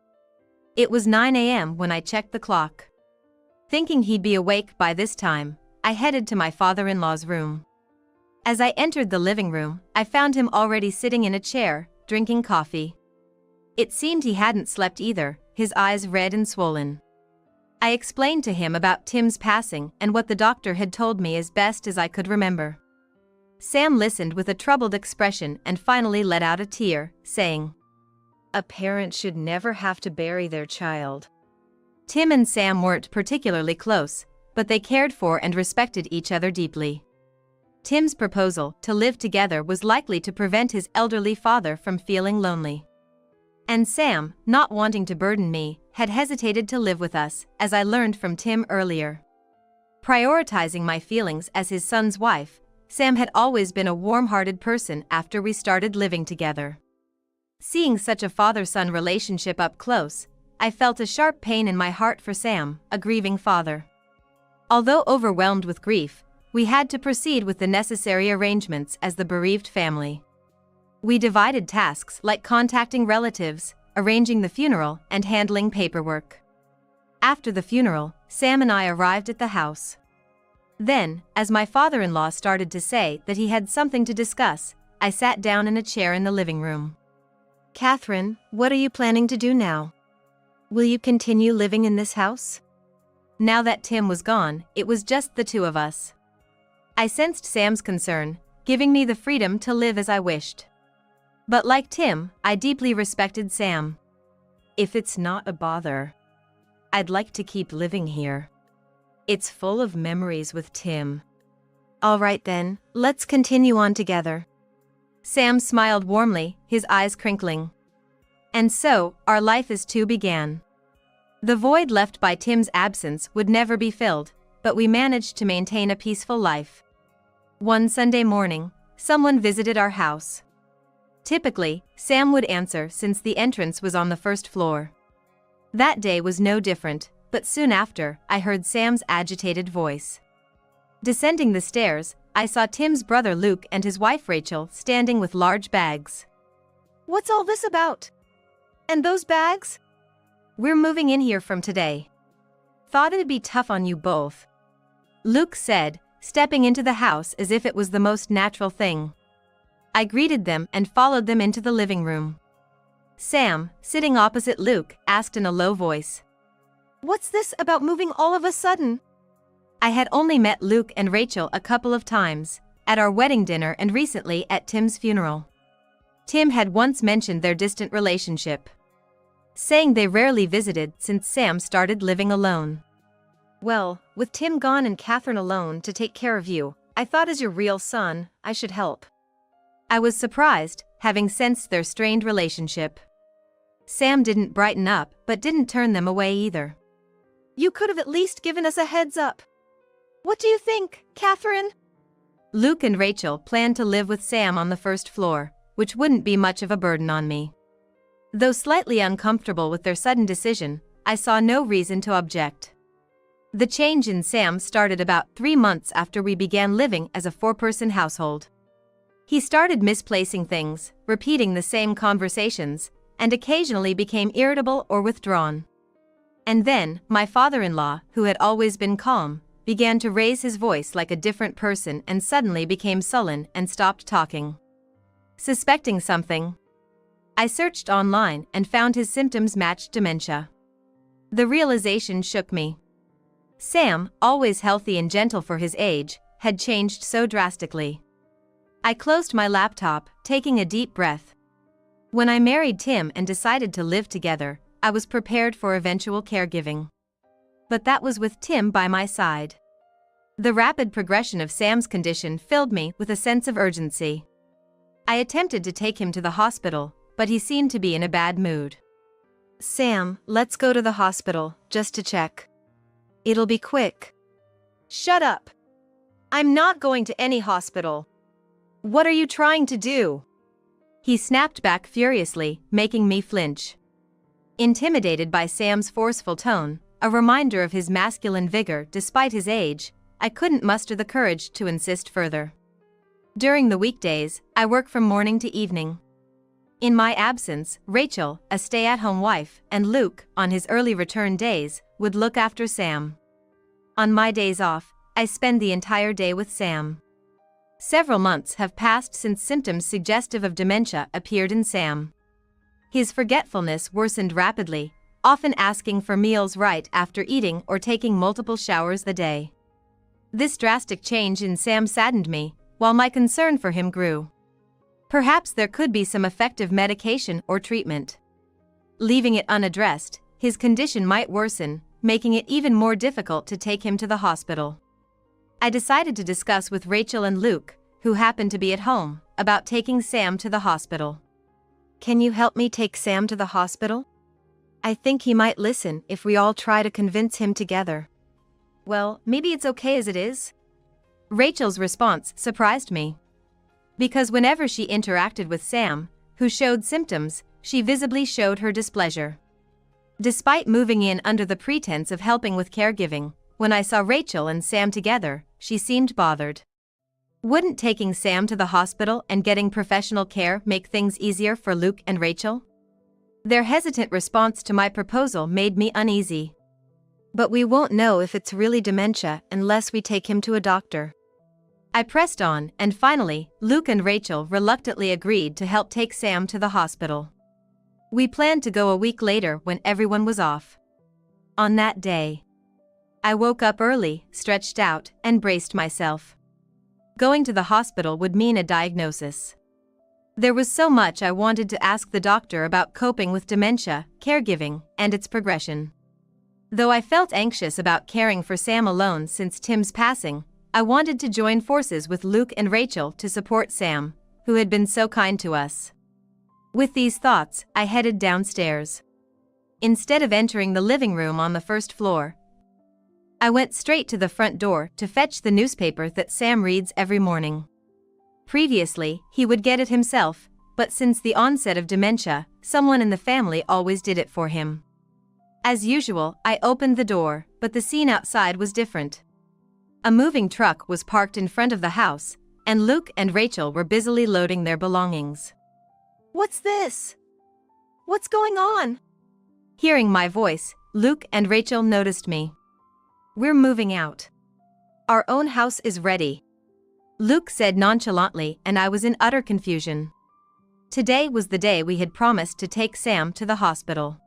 It was 9 a.m. when I checked the clock. Thinking he'd be awake by this time, I headed to my father-in-law's room. As I entered the living room, I found him already sitting in a chair, drinking coffee. It seemed he hadn't slept either, his eyes red and swollen. I explained to him about Tim's passing and what the doctor had told me as best as I could remember. Sam listened with a troubled expression and finally let out a tear, saying, "A parent should never have to bury their child." Tim and Sam weren't particularly close, but they cared for and respected each other deeply. Tim's proposal to live together was likely to prevent his elderly father from feeling lonely. And Sam, not wanting to burden me, had hesitated to live with us, as I learned from Tim earlier. Prioritizing my feelings as his son's wife, Sam had always been a warm-hearted person after we started living together. Seeing such a father-son relationship up close, I felt a sharp pain in my heart for Sam, a grieving father. Although overwhelmed with grief, we had to proceed with the necessary arrangements as the bereaved family. We divided tasks like contacting relatives, arranging the funeral, and handling paperwork. After the funeral, Sam and I arrived at the house. Then, as my father-in-law started to say that he had something to discuss, I sat down in a chair in the living room. "Catherine, what are you planning to do now? Will you continue living in this house?" Now that Tim was gone, it was just the two of us. I sensed Sam's concern, giving me the freedom to live as I wished. But like Tim, I deeply respected Sam. "If it's not a bother, I'd like to keep living here. It's full of memories with Tim." "All right then, let's continue on together." Sam smiled warmly, his eyes crinkling. And so, our life as two began. The void left by Tim's absence would never be filled, but we managed to maintain a peaceful life. One Sunday morning, someone visited our house. Typically, Sam would answer since the entrance was on the first floor. That day was no different, but soon after, I heard Sam's agitated voice. Descending the stairs, I saw Tim's brother Luke and his wife Rachel standing with large bags. "What's all this about? And those bags?" "We're moving in here from today. Thought it'd be tough on you both," Luke said, stepping into the house as if it was the most natural thing. I greeted them and followed them into the living room. Sam, sitting opposite Luke, asked in a low voice, "What's this about moving all of a sudden?" I had only met Luke and Rachel a couple of times, at our wedding dinner and recently at Tim's funeral. Tim had once mentioned their distant relationship, saying they rarely visited since Sam started living alone. "Well, with Tim gone and Catherine alone to take care of you, I thought as your real son, I should help." I was surprised, having sensed their strained relationship. Sam didn't brighten up, but didn't turn them away either. "You could have at least given us a heads up. What do you think, Catherine?" Luke and Rachel planned to live with Sam on the first floor, which wouldn't be much of a burden on me. Though slightly uncomfortable with their sudden decision, I saw no reason to object. The change in Sam started about 3 months after we began living as a 4-person household. He started misplacing things, repeating the same conversations, and occasionally became irritable or withdrawn. And then, my father-in-law, who had always been calm, began to raise his voice like a different person and suddenly became sullen and stopped talking. Suspecting something, I searched online and found his symptoms matched dementia. The realization shook me. Sam, always healthy and gentle for his age, had changed so drastically. I closed my laptop, taking a deep breath. When I married Tim and decided to live together, I was prepared for eventual caregiving. But that was with Tim by my side. The rapid progression of Sam's condition filled me with a sense of urgency. I attempted to take him to the hospital, but he seemed to be in a bad mood. "Sam, let's go to the hospital, just to check. It'll be quick." "Shut up! I'm not going to any hospital. What are you trying to do?" He snapped back furiously, making me flinch. Intimidated by Sam's forceful tone, a reminder of his masculine vigor despite his age, I couldn't muster the courage to insist further. During the weekdays, I work from morning to evening. In my absence, Rachel, a stay-at-home wife, and Luke, on his early return days, would look after Sam. On my days off, I spend the entire day with Sam. Several months have passed since symptoms suggestive of dementia appeared in Sam. His forgetfulness worsened rapidly, often asking for meals right after eating or taking multiple showers a day. This drastic change in Sam saddened me, while my concern for him grew. Perhaps there could be some effective medication or treatment. Leaving it unaddressed, his condition might worsen, making it even more difficult to take him to the hospital. I decided to discuss with Rachel and Luke, who happened to be at home, about taking Sam to the hospital. "Can you help me take Sam to the hospital? I think he might listen if we all try to convince him together." "Well, maybe it's okay as it is." Rachel's response surprised me. Because whenever she interacted with Sam, who showed symptoms, she visibly showed her displeasure. Despite moving in under the pretense of helping with caregiving, when I saw Rachel and Sam together, she seemed bothered. Wouldn't taking Sam to the hospital and getting professional care make things easier for Luke and Rachel? Their hesitant response to my proposal made me uneasy. "But we won't know if it's really dementia unless we take him to a doctor." I pressed on, and finally, Luke and Rachel reluctantly agreed to help take Sam to the hospital. We planned to go a week later when everyone was off. On that day, I woke up early, stretched out, and braced myself. Going to the hospital would mean a diagnosis. There was so much I wanted to ask the doctor about coping with dementia, caregiving, and its progression. Though I felt anxious about caring for Sam alone since Tim's passing, I wanted to join forces with Luke and Rachel to support Sam, who had been so kind to us. With these thoughts, I headed downstairs. Instead of entering the living room on the first floor, I went straight to the front door to fetch the newspaper that Sam reads every morning. Previously, he would get it himself, but since the onset of dementia, someone in the family always did it for him. As usual, I opened the door, but the scene outside was different. A moving truck was parked in front of the house, and Luke and Rachel were busily loading their belongings. "What's this? What's going on?" Hearing my voice, Luke and Rachel noticed me. "We're moving out. Our own house is ready," Luke said nonchalantly, and I was in utter confusion. Today was the day we had promised to take Sam to the hospital.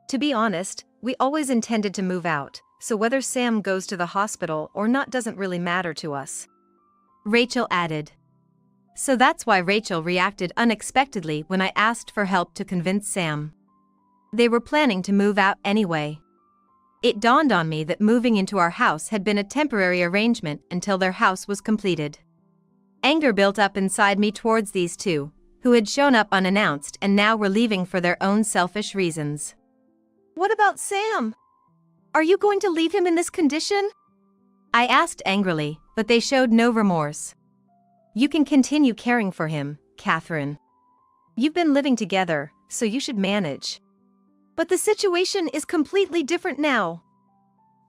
To be honest, we always intended to move out, so whether Sam goes to the hospital or not doesn't really matter to us," Rachel added. So that's why Rachel reacted unexpectedly when I asked for help to convince Sam. They were planning to move out anyway. It dawned on me that moving into our house had been a temporary arrangement until their house was completed. Anger built up inside me towards these two, who had shown up unannounced and now were leaving for their own selfish reasons. "What about Sam? Are you going to leave him in this condition?" I asked angrily, but they showed no remorse. "You can continue caring for him, Catherine. You've been living together, so you should manage." "But the situation is completely different now.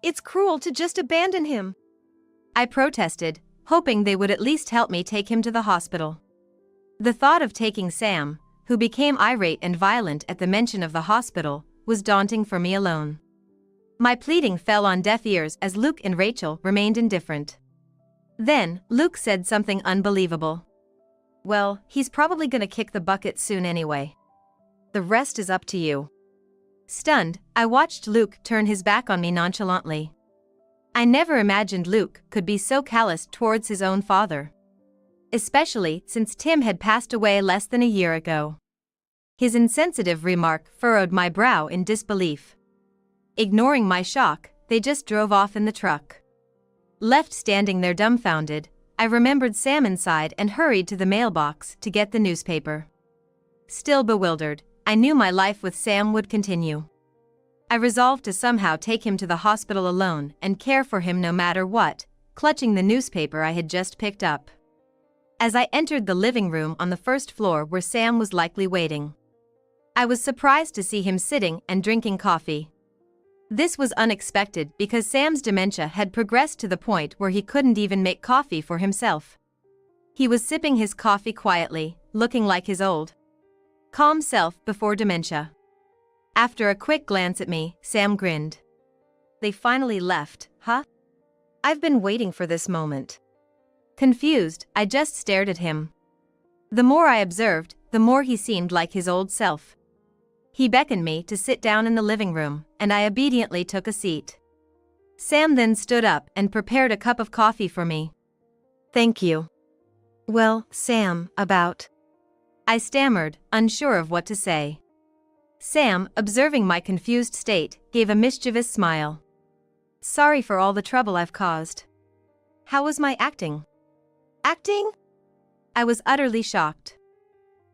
It's cruel to just abandon him," I protested, hoping they would at least help me take him to the hospital. The thought of taking Sam, who became irate and violent at the mention of the hospital, was daunting for me alone. My pleading fell on deaf ears as Luke and Rachel remained indifferent. Then, Luke said something unbelievable. "Well, he's probably gonna kick the bucket soon anyway. The rest is up to you." Stunned, I watched Luke turn his back on me nonchalantly. I never imagined Luke could be so callous towards his own father. Especially since Tim had passed away less than a year ago. His insensitive remark furrowed my brow in disbelief. Ignoring my shock, they just drove off in the truck. Left standing there dumbfounded, I remembered Sam inside and hurried to the mailbox to get the newspaper. Still bewildered, I knew my life with Sam would continue. I resolved to somehow take him to the hospital alone and care for him no matter what, clutching the newspaper I had just picked up. As I entered the living room on the first floor where Sam was likely waiting, I was surprised to see him sitting and drinking coffee. This was unexpected because Sam's dementia had progressed to the point where he couldn't even make coffee for himself. He was sipping his coffee quietly, looking like his old, calm self before dementia. After a quick glance at me, Sam grinned. "They finally left, huh? I've been waiting for this moment." Confused, I just stared at him. The more I observed, the more he seemed like his old self. He beckoned me to sit down in the living room, and I obediently took a seat. Sam then stood up and prepared a cup of coffee for me. "Thank you." "Well, Sam, about..." I stammered, unsure of what to say. Sam, observing my confused state, gave a mischievous smile. "Sorry for all the trouble I've caused. How was my acting?" "Acting?" I was utterly shocked.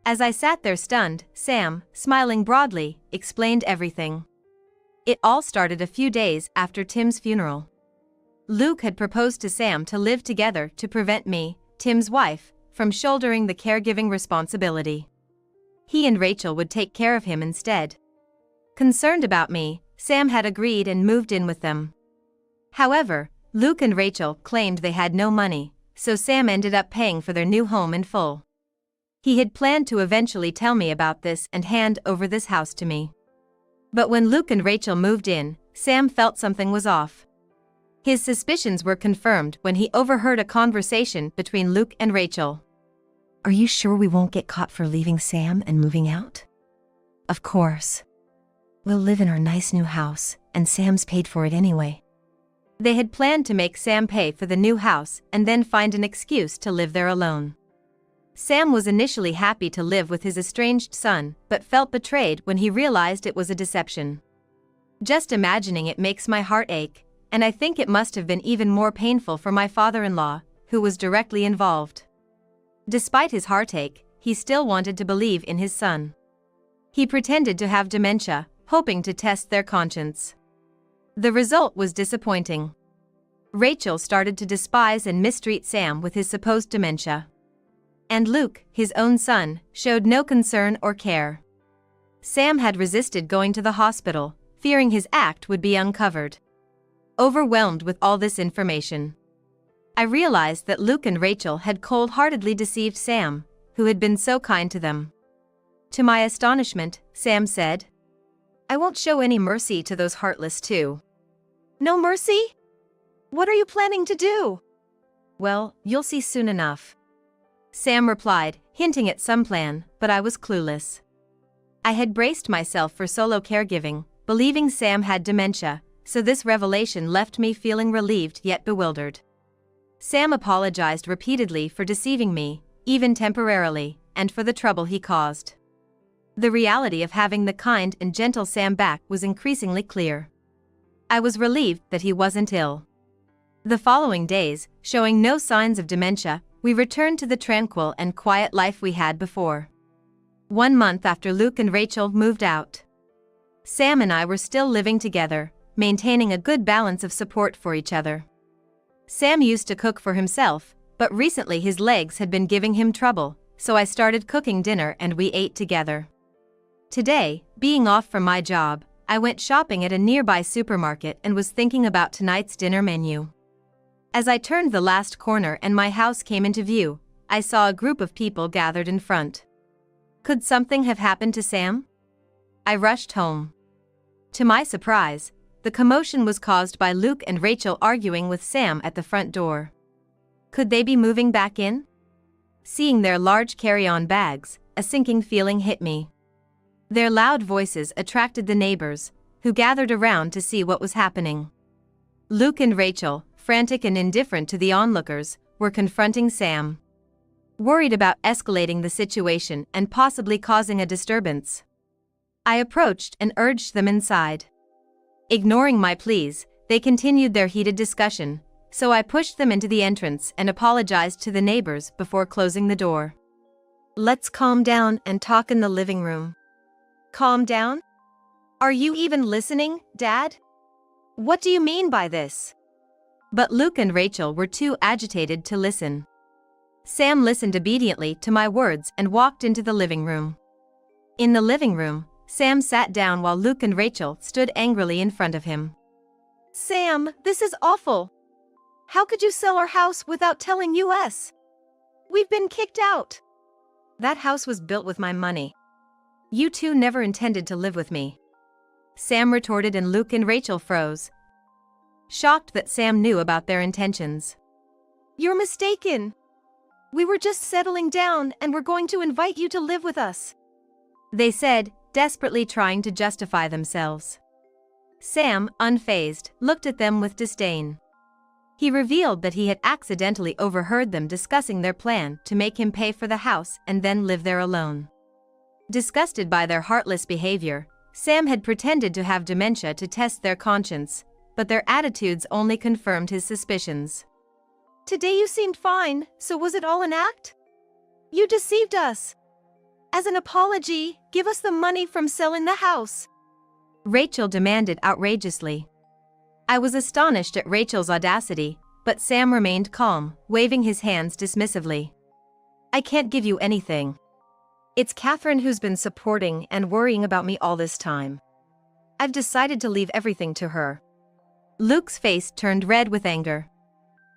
As I sat there stunned, Sam, smiling broadly, explained everything. It all started a few days after Tim's funeral. Luke had proposed to Sam to live together to prevent me, Tim's wife, from shouldering the caregiving responsibility. He and Rachel would take care of him instead. Concerned about me, Sam had agreed and moved in with them. However, Luke and Rachel claimed they had no money, so Sam ended up paying for their new home in full. He had planned to eventually tell me about this and hand over this house to me. But when Luke and Rachel moved in, Sam felt something was off. His suspicions were confirmed when he overheard a conversation between Luke and Rachel. "Are you sure we won't get caught for leaving Sam and moving out?" "Of course. We'll live in our nice new house, and Sam's paid for it anyway." They had planned to make Sam pay for the new house and then find an excuse to live there alone. Sam was initially happy to live with his estranged son, but felt betrayed when he realized it was a deception. Just imagining it makes my heart ache, and I think it must have been even more painful for my father-in-law, who was directly involved. Despite his heartache, he still wanted to believe in his son. He pretended to have dementia, hoping to test their conscience. The result was disappointing. Rachel started to despise and mistreat Sam with his supposed dementia. And Luke, his own son, showed no concern or care. Sam had resisted going to the hospital, fearing his act would be uncovered. Overwhelmed with all this information, I realized that Luke and Rachel had cold-heartedly deceived Sam, who had been so kind to them. To my astonishment, Sam said, "I won't show any mercy to those heartless two." "No mercy? What are you planning to do?" "Well, you'll see soon enough," Sam replied, hinting at some plan, but I was clueless. I had braced myself for solo caregiving, believing Sam had dementia, so this revelation left me feeling relieved yet bewildered. Sam apologized repeatedly for deceiving me, even temporarily, and for the trouble he caused. The reality of having the kind and gentle Sam back was increasingly clear. I was relieved that he wasn't ill. The following days, showing no signs of dementia, we returned to the tranquil and quiet life we had before. 1 month after Luke and Rachel moved out, Sam and I were still living together, maintaining a good balance of support for each other. Sam used to cook for himself, but recently his legs had been giving him trouble, so I started cooking dinner and we ate together. Today, being off from my job, I went shopping at a nearby supermarket and was thinking about tonight's dinner menu. As I turned the last corner and my house came into view, I saw a group of people gathered in front. Could something have happened to Sam? I rushed home. To my surprise, the commotion was caused by Luke and Rachel arguing with Sam at the front door. Could they be moving back in? Seeing their large carry-on bags, a sinking feeling hit me. Their loud voices attracted the neighbors, who gathered around to see what was happening. Luke and Rachel, frantic and indifferent to the onlookers, were confronting Sam. Worried about escalating the situation and possibly causing a disturbance. I approached and urged them inside. Ignoring my pleas, they continued their heated discussion, so I pushed them into the entrance and apologized to the neighbors before closing the door. Let's calm down and talk in the living room. Calm down? Are you even listening, Dad? What do you mean by this? But Luke and Rachel were too agitated to listen. Sam listened obediently to my words and walked into the living room. In the living room, Sam sat down while Luke and Rachel stood angrily in front of him. Sam, this is awful. How could you sell our house without telling us? We've been kicked out. That house was built with my money. You two never intended to live with me. Sam retorted and Luke and Rachel froze, shocked that Sam knew about their intentions. You're mistaken. We were just settling down and we're going to invite you to live with us, they said, desperately trying to justify themselves. Sam, unfazed, looked at them with disdain. He revealed that he had accidentally overheard them discussing their plan to make him pay for the house and then live there alone. Disgusted by their heartless behavior, Sam had pretended to have dementia to test their conscience, but their attitudes only confirmed his suspicions. Today you seemed fine, so was it all an act? You deceived us. As an apology, give us the money from selling the house, Rachel demanded outrageously. I was astonished at Rachel's audacity, but Sam remained calm, waving his hands dismissively. I can't give you anything. It's Catherine who's been supporting and worrying about me all this time. I've decided to leave everything to her. Luke's face turned red with anger,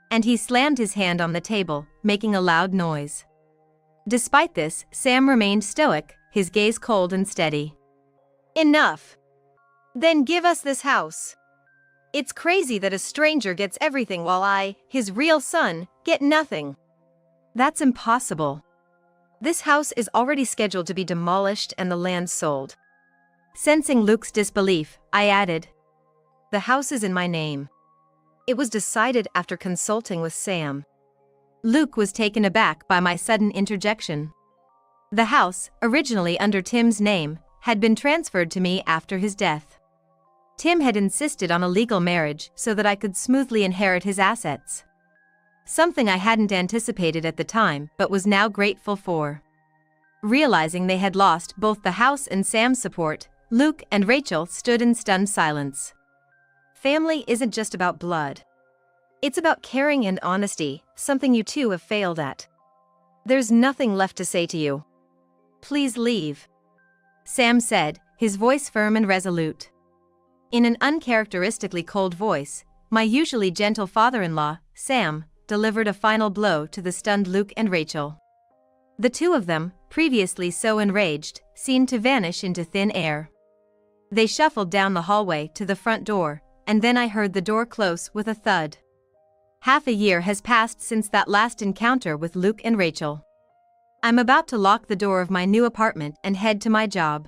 and he slammed his hand on the table, making a loud noise. Despite this, Sam remained stoic, his gaze cold and steady. Enough. Then give us this house. It's crazy that a stranger gets everything while I, his real son, get nothing. That's impossible. This house is already scheduled to be demolished and the land sold. Sensing Luke's disbelief, I added, the house is in my name. It was decided after consulting with Sam. Luke was taken aback by my sudden interjection. The house, originally under Tim's name, had been transferred to me after his death. Tim had insisted on a legal marriage so that I could smoothly inherit his assets. Something I hadn't anticipated at the time but was now grateful for. Realizing they had lost both the house and Sam's support, Luke and Rachel stood in stunned silence. Family isn't just about blood. It's about caring and honesty, something you two have failed at. There's nothing left to say to you. Please leave, Sam said, his voice firm and resolute. In an uncharacteristically cold voice, my usually gentle father-in-law, Sam, delivered a final blow to the stunned Luke and Rachel. The two of them, previously so enraged, seemed to vanish into thin air. They shuffled down the hallway to the front door, and then I heard the door close with a thud. Half a year has passed since that last encounter with Luke and Rachel. I'm about to lock the door of my new apartment and head to my job.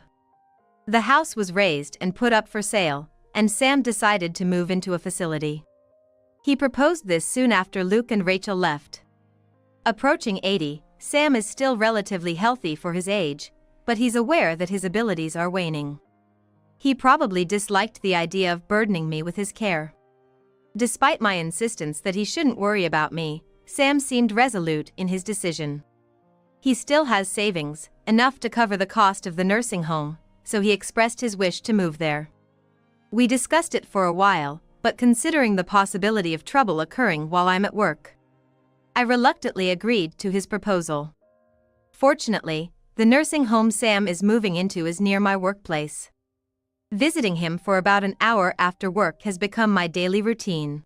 The house was raised and put up for sale, and Sam decided to move into a facility. He proposed this soon after Luke and Rachel left. Approaching 80, Sam is still relatively healthy for his age, but he's aware that his abilities are waning. He probably disliked the idea of burdening me with his care. Despite my insistence that he shouldn't worry about me, Sam seemed resolute in his decision. He still has savings, enough to cover the cost of the nursing home, so he expressed his wish to move there. We discussed it for a while, but considering the possibility of trouble occurring while I'm at work, I reluctantly agreed to his proposal. Fortunately, the nursing home Sam is moving into is near my workplace. Visiting him for about an hour after work has become my daily routine.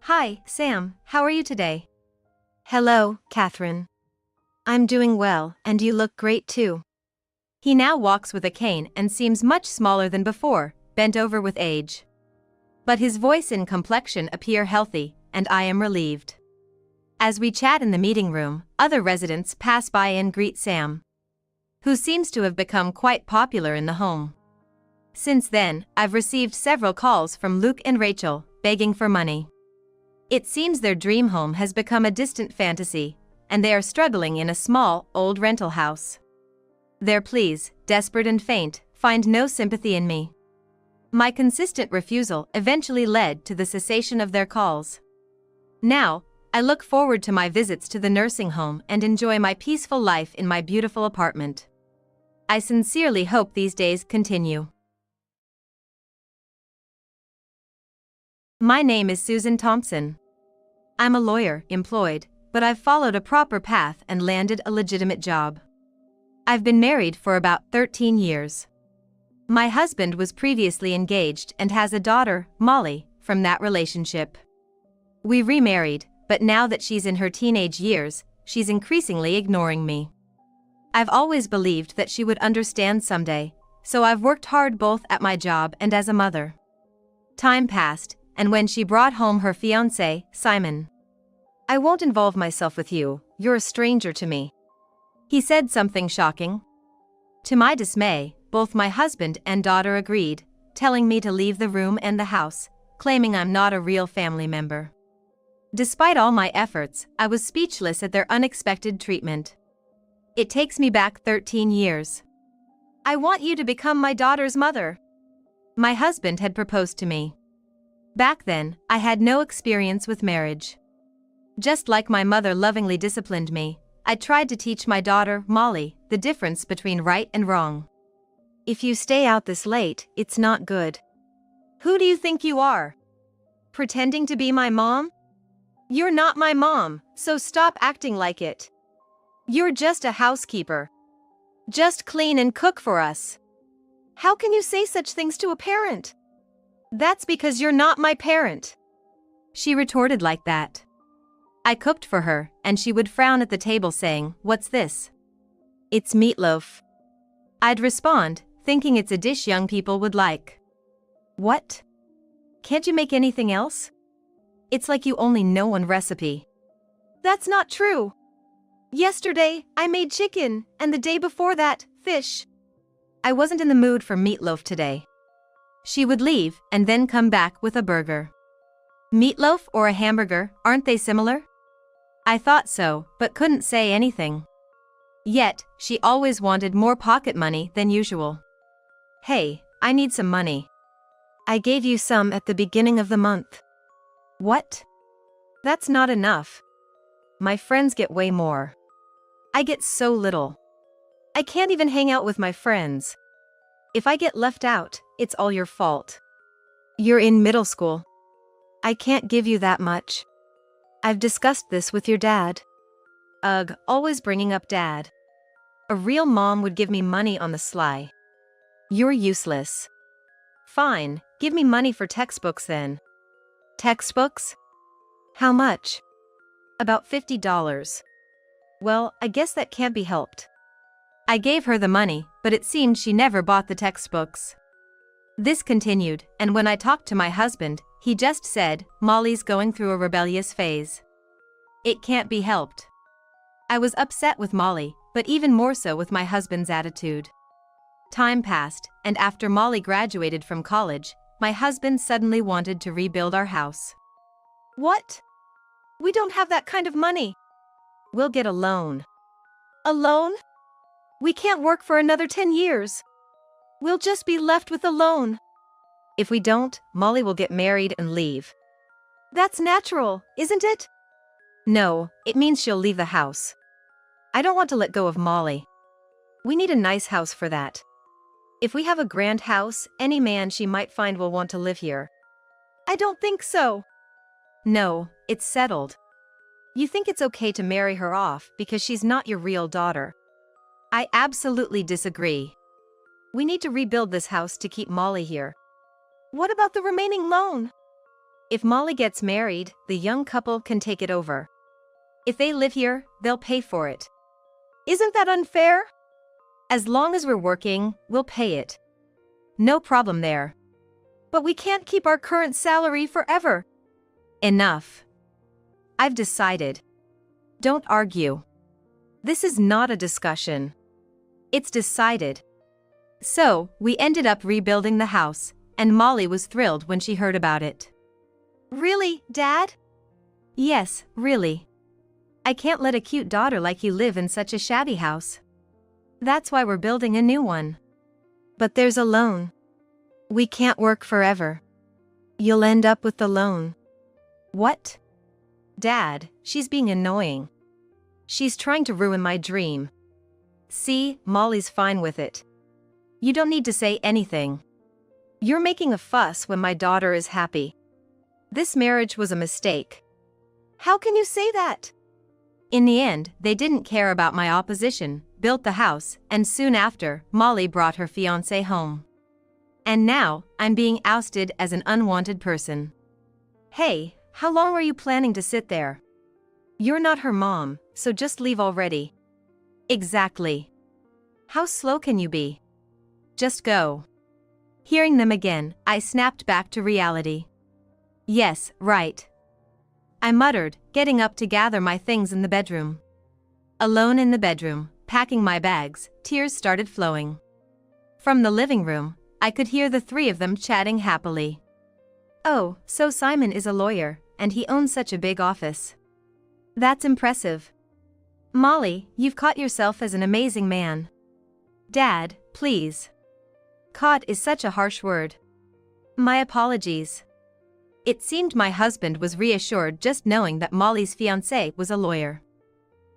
Hi, Sam, how are you today? Hello, Catherine. I'm doing well, and you look great too. He now walks with a cane and seems much smaller than before, bent over with age. But his voice and complexion appear healthy, and I am relieved. As we chat in the meeting room, other residents pass by and greet Sam, who seems to have become quite popular in the home. Since then, I've received several calls from Luke and Rachel, begging for money. It seems their dream home has become a distant fantasy, and they are struggling in a small, old rental house. Their pleas, desperate and faint, find no sympathy in me. My consistent refusal eventually led to the cessation of their calls. Now, I look forward to my visits to the nursing home and enjoy my peaceful life in my beautiful apartment. I sincerely hope these days continue. My name is Susan Thompson. I'm a lawyer, employed, but I've followed a proper path and landed a legitimate job. I've been married for about 13 years. My husband was previously engaged and has a daughter, Molly, from that relationship. We remarried, but now that she's in her teenage years, she's increasingly ignoring me. I've always believed that she would understand someday, so I've worked hard both at my job and as a mother. Time passed, and when she brought home her fiancé, Simon, "I won't involve myself with you, you're a stranger to me." He said something shocking. To my dismay, both my husband and daughter agreed, telling me to leave the room and the house, claiming I'm not a real family member. Despite all my efforts, I was speechless at their unexpected treatment. It takes me back 13 years. "I want you to become my daughter's mother." My husband had proposed to me. Back then, I had no experience with marriage. Just like my mother lovingly disciplined me, I tried to teach my daughter, Molly, the difference between right and wrong. "If you stay out this late, it's not good." "Who do you think you are? Pretending to be my mom? You're not my mom, so stop acting like it. You're just a housekeeper. Just clean and cook for us." "How can you say such things to a parent?" "That's because you're not my parent." She retorted like that. I cooked for her, and she would frown at the table saying, "What's this?" "It's meatloaf." I'd respond, thinking it's a dish young people would like. "What? Can't you make anything else? It's like you only know one recipe." "That's not true. Yesterday, I made chicken, and the day before that, fish." I wasn't in the mood for meatloaf today. She would leave and then come back with a burger. Meatloaf or a hamburger, aren't they similar? I thought so, but couldn't say anything. Yet, she always wanted more pocket money than usual. "Hey, I need some money. I gave you some at the beginning of the month." "What? That's not enough. My friends get way more. I get so little. I can't even hang out with my friends. If I get left out, it's all your fault. You're in middle school. I can't give you that much. I've discussed this with your dad." Ugh, always bringing up dad. A real mom would give me money on the sly. "You're useless." "Fine, give me money for textbooks then." "Textbooks? How much?" "About $50. "Well, I guess that can't be helped." I gave her the money, but it seemed she never bought the textbooks. This continued, and when I talked to my husband, he just said, "Molly's going through a rebellious phase. It can't be helped." I was upset with Molly, but even more so with my husband's attitude. Time passed, and after Molly graduated from college, my husband suddenly wanted to rebuild our house. "What? We don't have that kind of money." "We'll get a loan." "A loan? We can't work for another 10 years. We'll just be left with a loan." "If we don't, Molly will get married and leave." "That's natural, isn't it?" "No, it means she'll leave the house. I don't want to let go of Molly. We need a nice house for that. If we have a grand house, any man she might find will want to live here." "I don't think so." "No, it's settled. You think it's okay to marry her off because she's not your real daughter. I absolutely disagree. We need to rebuild this house to keep Molly here." "What about the remaining loan?" "If Molly gets married, the young couple can take it over. If they live here, they'll pay for it." "Isn't that unfair?" "As long as we're working, we'll pay it. No problem there." "But we can't keep our current salary forever." "Enough. I've decided. Don't argue. This is not a discussion. It's decided." So, we ended up rebuilding the house, and Molly was thrilled when she heard about it. Really, Dad? Yes, really. I can't let a cute daughter like you live in such a shabby house. That's why we're building a new one. But there's a loan. We can't work forever. You'll end up with the loan. What? Dad, she's being annoying. She's trying to ruin my dream. See, Molly's fine with it. You don't need to say anything. You're making a fuss when my daughter is happy. This marriage was a mistake. How can you say that? In the end, they didn't care about my opposition, built the house, and soon after, Molly brought her fiancé home. And now, I'm being ousted as an unwanted person. Hey, how long were you planning to sit there? You're not her mom, so just leave already. Exactly. How slow can you be? Just go. Hearing them again, I snapped back to reality. Yes, right. I muttered, getting up to gather my things in the bedroom. Alone in the bedroom, packing my bags, tears started flowing. From the living room, I could hear the three of them chatting happily. Oh, so Simon is a lawyer, and he owns such a big office. That's impressive. Molly, you've caught yourself as an amazing man. Dad, please. Caught is such a harsh word. My apologies. It seemed my husband was reassured just knowing that Molly's fiancé was a lawyer.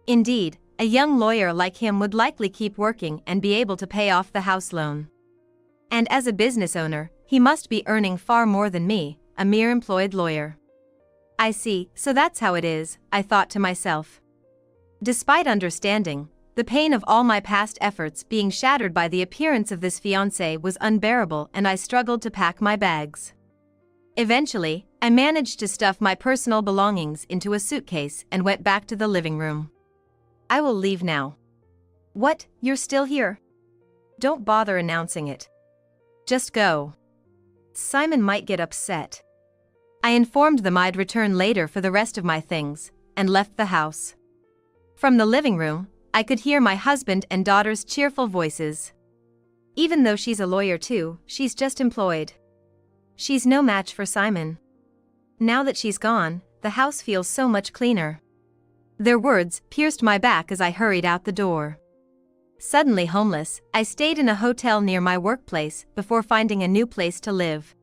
Indeed, a young lawyer like him would likely keep working and be able to pay off the house loan. And as a business owner, he must be earning far more than me, a mere employed lawyer. I see, so that's how it is, I thought to myself. Despite understanding, the pain of all my past efforts being shattered by the appearance of this fiancé was unbearable, and I struggled to pack my bags. Eventually, I managed to stuff my personal belongings into a suitcase and went back to the living room. I will leave now. What, you're still here? Don't bother announcing it. Just go. Simon might get upset. I informed them I'd return later for the rest of my things, and left the house. From the living room, I could hear my husband and daughter's cheerful voices. Even though she's a lawyer too, she's just employed. She's no match for Simon. Now that she's gone, the house feels so much cleaner. Their words pierced my back as I hurried out the door. Suddenly homeless, I stayed in a hotel near my workplace before finding a new place to live.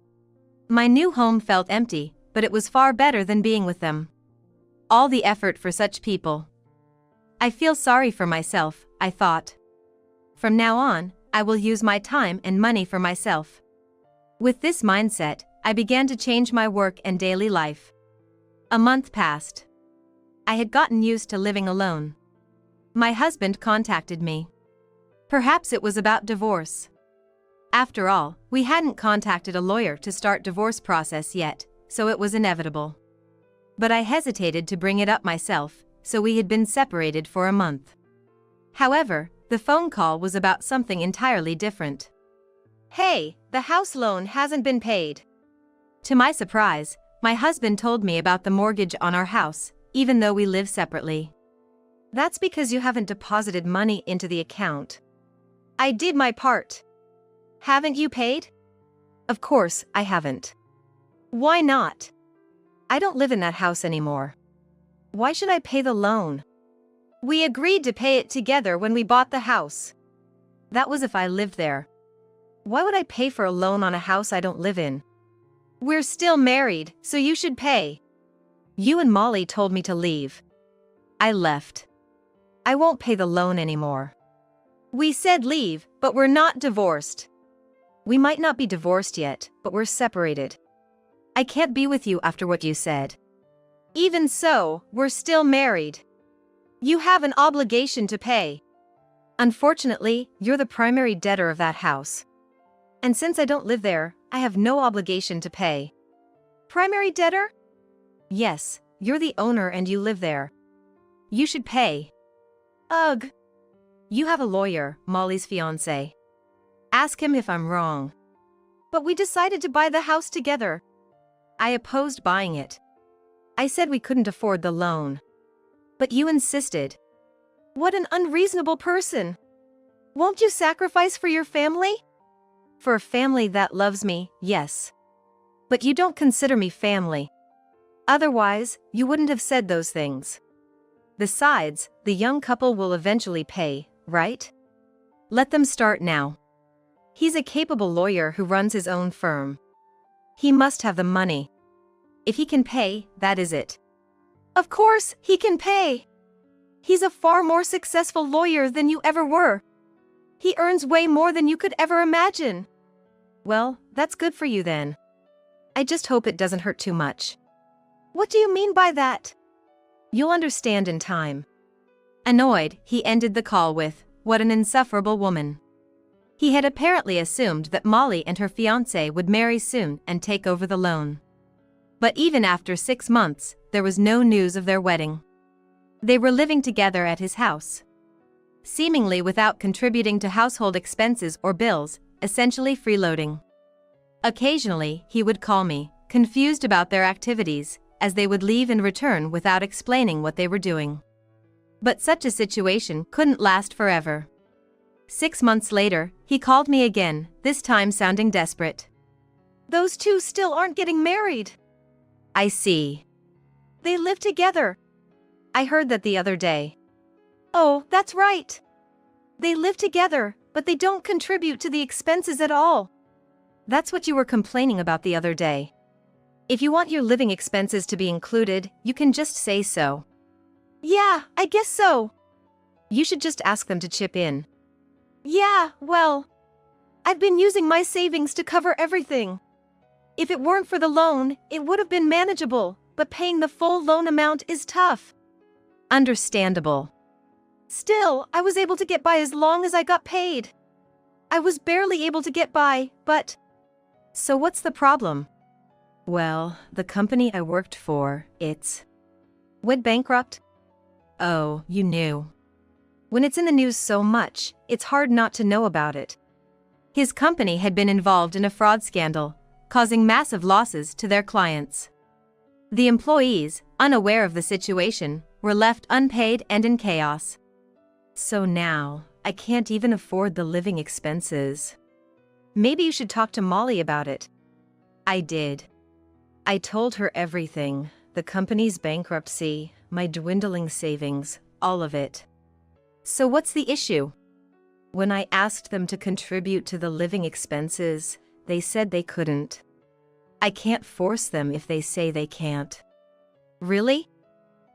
My new home felt empty, but it was far better than being with them. All the effort for such people. I feel sorry for myself, I thought. From now on, I will use my time and money for myself. With this mindset, I began to change my work and daily life. A month passed. I had gotten used to living alone. My husband contacted me. Perhaps it was about divorce. After all, we hadn't contacted a lawyer to start divorce process yet, so it was inevitable. But I hesitated to bring it up myself, so we had been separated for a month. However, the phone call was about something entirely different. Hey, the house loan hasn't been paid. To my surprise, my husband told me about the mortgage on our house, even though we live separately. That's because you haven't deposited money into the account. I did my part. Haven't you paid? Of course, I haven't. Why not? I don't live in that house anymore. Why should I pay the loan? We agreed to pay it together when we bought the house. That was if I lived there. Why would I pay for a loan on a house I don't live in? We're still married, so you should pay. You and Molly told me to leave. I left. I won't pay the loan anymore. We said leave, but we're not divorced. We might not be divorced yet, but we're separated. I can't be with you after what you said. Even so, we're still married. You have an obligation to pay. Unfortunately, you're the primary debtor of that house. And since I don't live there, I have no obligation to pay. Primary debtor? Yes, you're the owner and you live there. You should pay. Ugh. You have a lawyer, Molly's fiancé. Ask him if I'm wrong. But we decided to buy the house together. I opposed buying it. I said we couldn't afford the loan. But you insisted. What an unreasonable person. Won't you sacrifice for your family? For a family that loves me, yes. But you don't consider me family. Otherwise, you wouldn't have said those things. Besides, the young couple will eventually pay, right? Let them start now. He's a capable lawyer who runs his own firm. He must have the money. If he can pay, that is it. Of course, he can pay. He's a far more successful lawyer than you ever were. He earns way more than you could ever imagine. Well, that's good for you then. I just hope it doesn't hurt too much. What do you mean by that? You'll understand in time. Annoyed, he ended the call with, "What an insufferable woman." He had apparently assumed that Molly and her fiancé would marry soon and take over the loan. But even after 6 months, there was no news of their wedding. They were living together at his house, seemingly without contributing to household expenses or bills, essentially freeloading. Occasionally, he would call me, confused about their activities, as they would leave and return without explaining what they were doing. But such a situation couldn't last forever. 6 months later, he called me again, this time sounding desperate. "Those two still aren't getting married." "I see. They live together. I heard that the other day." "Oh, that's right. They live together, but they don't contribute to the expenses at all." "That's what you were complaining about the other day. If you want your living expenses to be included, you can just say so." "Yeah, I guess so." "You should just ask them to chip in." "Yeah, well, I've been using my savings to cover everything. If it weren't for the loan, it would have been manageable, but paying the full loan amount is tough." Understandable. Still, I was able to get by as long as I got paid. I was barely able to get by, but... So what's the problem? Well, the company I worked for, went bankrupt. Oh, you knew. When it's in the news so much, it's hard not to know about it. His company had been involved in a fraud scandal, causing massive losses to their clients. The employees, unaware of the situation, were left unpaid and in chaos. So now, I can't even afford the living expenses. Maybe you should talk to Molly about it. I did. I told her everything, the company's bankruptcy, my dwindling savings, all of it. So what's the issue? When I asked them to contribute to the living expenses, they said they couldn't. I can't force them if they say they can't. Really?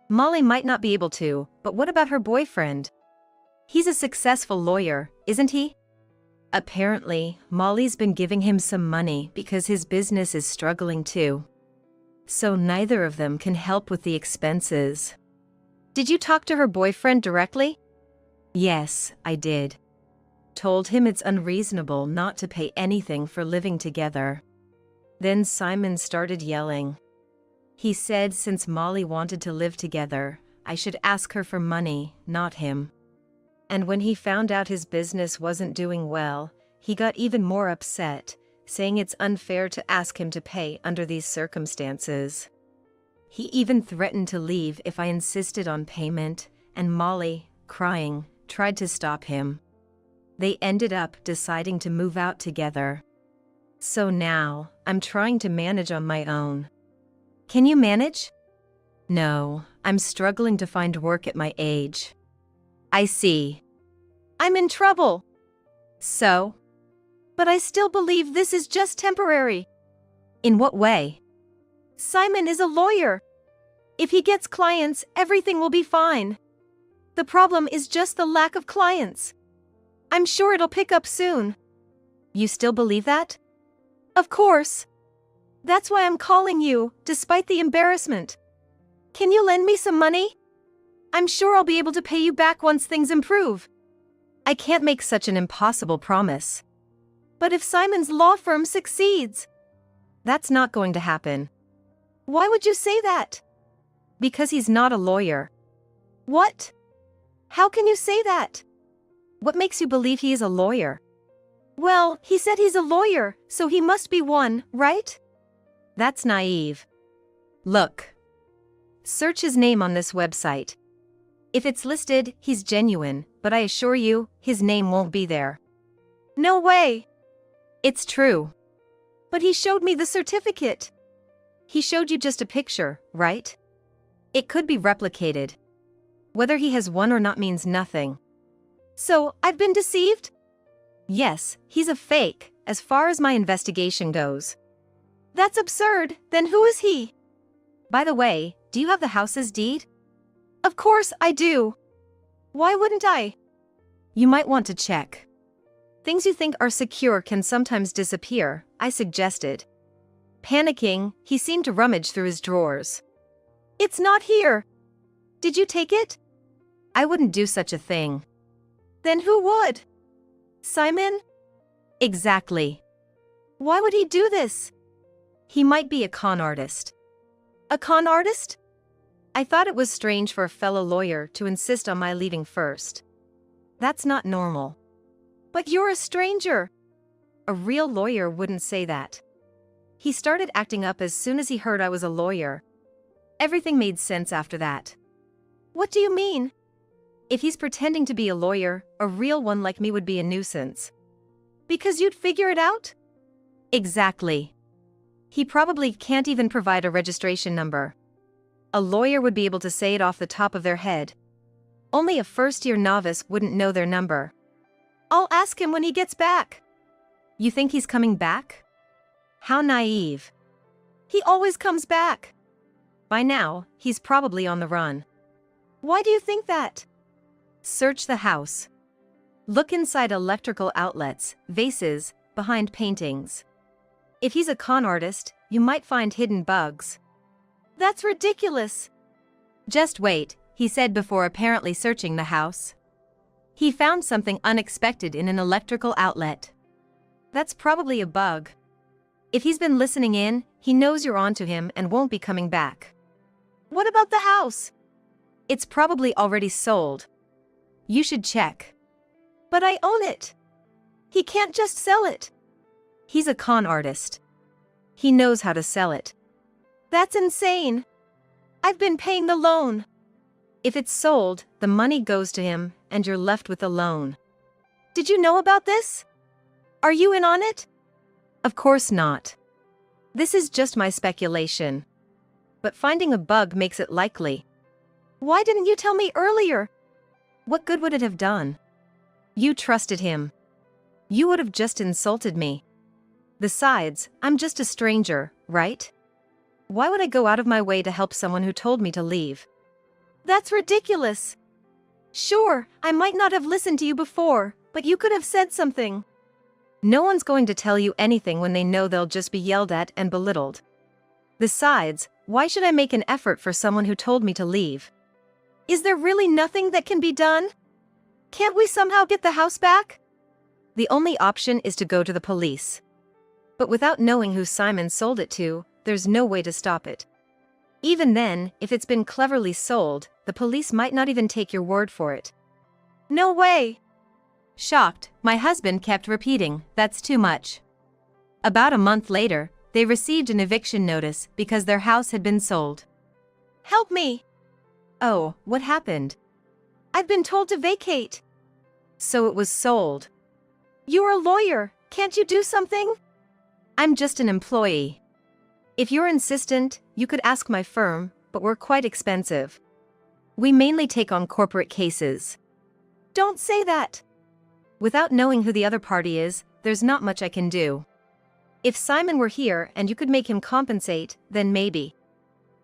Molly might not be able to, but what about her boyfriend? He's a successful lawyer, isn't he? Apparently, Molly's been giving him some money because his business is struggling too. So neither of them can help with the expenses. Did you talk to her boyfriend directly? Yes, I did. Told him it's unreasonable not to pay anything for living together. Then Simon started yelling. He said since Molly wanted to live together, I should ask her for money, not him. And when he found out his business wasn't doing well, he got even more upset, saying it's unfair to ask him to pay under these circumstances. He even threatened to leave if I insisted on payment, and Molly, crying, tried to stop him. They ended up deciding to move out together. So now, I'm trying to manage on my own. Can you manage? No, I'm struggling to find work at my age. I see. I'm in trouble. So? But I still believe this is just temporary. In what way? Simon is a lawyer. If he gets clients, everything will be fine. The problem is just the lack of clients. I'm sure it'll pick up soon. You still believe that? Of course. That's why I'm calling you, despite the embarrassment. Can you lend me some money? I'm sure I'll be able to pay you back once things improve. I can't make such an impossible promise. But if Simon's law firm succeeds, that's not going to happen. Why would you say that? Because he's not a lawyer. What? How can you say that? What makes you believe he is a lawyer? Well, he said he's a lawyer, so he must be one, right? That's naive. Look. Search his name on this website. If it's listed, he's genuine, but I assure you, his name won't be there. No way. It's true. But he showed me the certificate. He showed you just a picture, right? It could be replicated. Whether he has one or not means nothing. So, I've been deceived? Yes, he's a fake, as far as my investigation goes. That's absurd. Then who is he? By the way, do you have the house's deed? Of course I do. Why wouldn't I? You might want to check. Things you think are secure can sometimes disappear, I suggested. Panicking, he seemed to rummage through his drawers. It's not here. Did you take it? I wouldn't do such a thing. Then who would? Simon? Exactly. Why would he do this? He might be a con artist. A con artist? I thought it was strange for a fellow lawyer to insist on my leaving first. That's not normal. But you're a stranger. A real lawyer wouldn't say that. He started acting up as soon as he heard I was a lawyer. Everything made sense after that. What do you mean? If he's pretending to be a lawyer, a real one like me would be a nuisance. Because you'd figure it out? Exactly. He probably can't even provide a registration number. A lawyer would be able to say it off the top of their head. Only a first-year novice wouldn't know their number. I'll ask him when he gets back. You think he's coming back? How naive. He always comes back. By now, he's probably on the run. Why do you think that? Search the house. Look inside electrical outlets, vases, behind paintings. If he's a con artist, you might find hidden bugs. That's ridiculous. Just wait, he said before apparently searching the house. He found something unexpected in an electrical outlet. That's probably a bug. If he's been listening in, he knows you're onto him and won't be coming back. What about the house? It's probably already sold. You should check. But I own it. He can't just sell it. He's a con artist. He knows how to sell it. That's insane. I've been paying the loan. If it's sold, the money goes to him, and you're left with the loan. Did you know about this? Are you in on it? Of course not. This is just my speculation. But finding a bug makes it likely. Why didn't you tell me earlier? What good would it have done? You trusted him. You would have just insulted me. Besides, I'm just a stranger, right? Why would I go out of my way to help someone who told me to leave? That's ridiculous. Sure, I might not have listened to you before, but you could have said something. No one's going to tell you anything when they know they'll just be yelled at and belittled. Besides, why should I make an effort for someone who told me to leave? Is there really nothing that can be done? Can't we somehow get the house back? The only option is to go to the police. But without knowing who Simon sold it to, there's no way to stop it. Even then, if it's been cleverly sold, the police might not even take your word for it. No way! Shocked, my husband kept repeating, "That's too much." About a month later, they received an eviction notice because their house had been sold. Help me! Oh, what happened? I've been told to vacate. So it was sold. You're a lawyer, can't you do something? I'm just an employee. If you're insistent, you could ask my firm, but we're quite expensive. We mainly take on corporate cases. Don't say that. Without knowing who the other party is, there's not much I can do. If Simon were here and you could make him compensate, then maybe.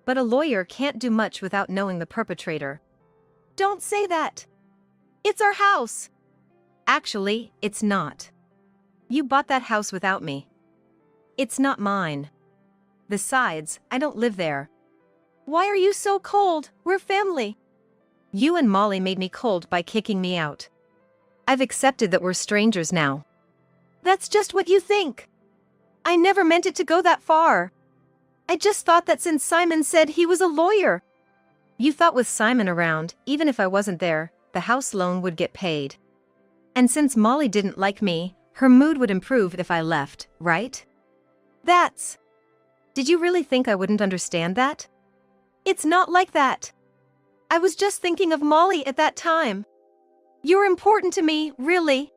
But a lawyer can't do much without knowing the perpetrator. Don't say that. It's our house. Actually, it's not. You bought that house without me. It's not mine. Besides, I don't live there. Why are you so cold? We're family. You and Molly made me cold by kicking me out. I've accepted that we're strangers now. That's just what you think. I never meant it to go that far. I just thought that since Simon said he was a lawyer. You thought with Simon around, even if I wasn't there, the house loan would get paid. And since Molly didn't like me, her mood would improve if I left, right? That's... Did you really think I wouldn't understand that? It's not like that. I was just thinking of Molly at that time. You're important to me, really.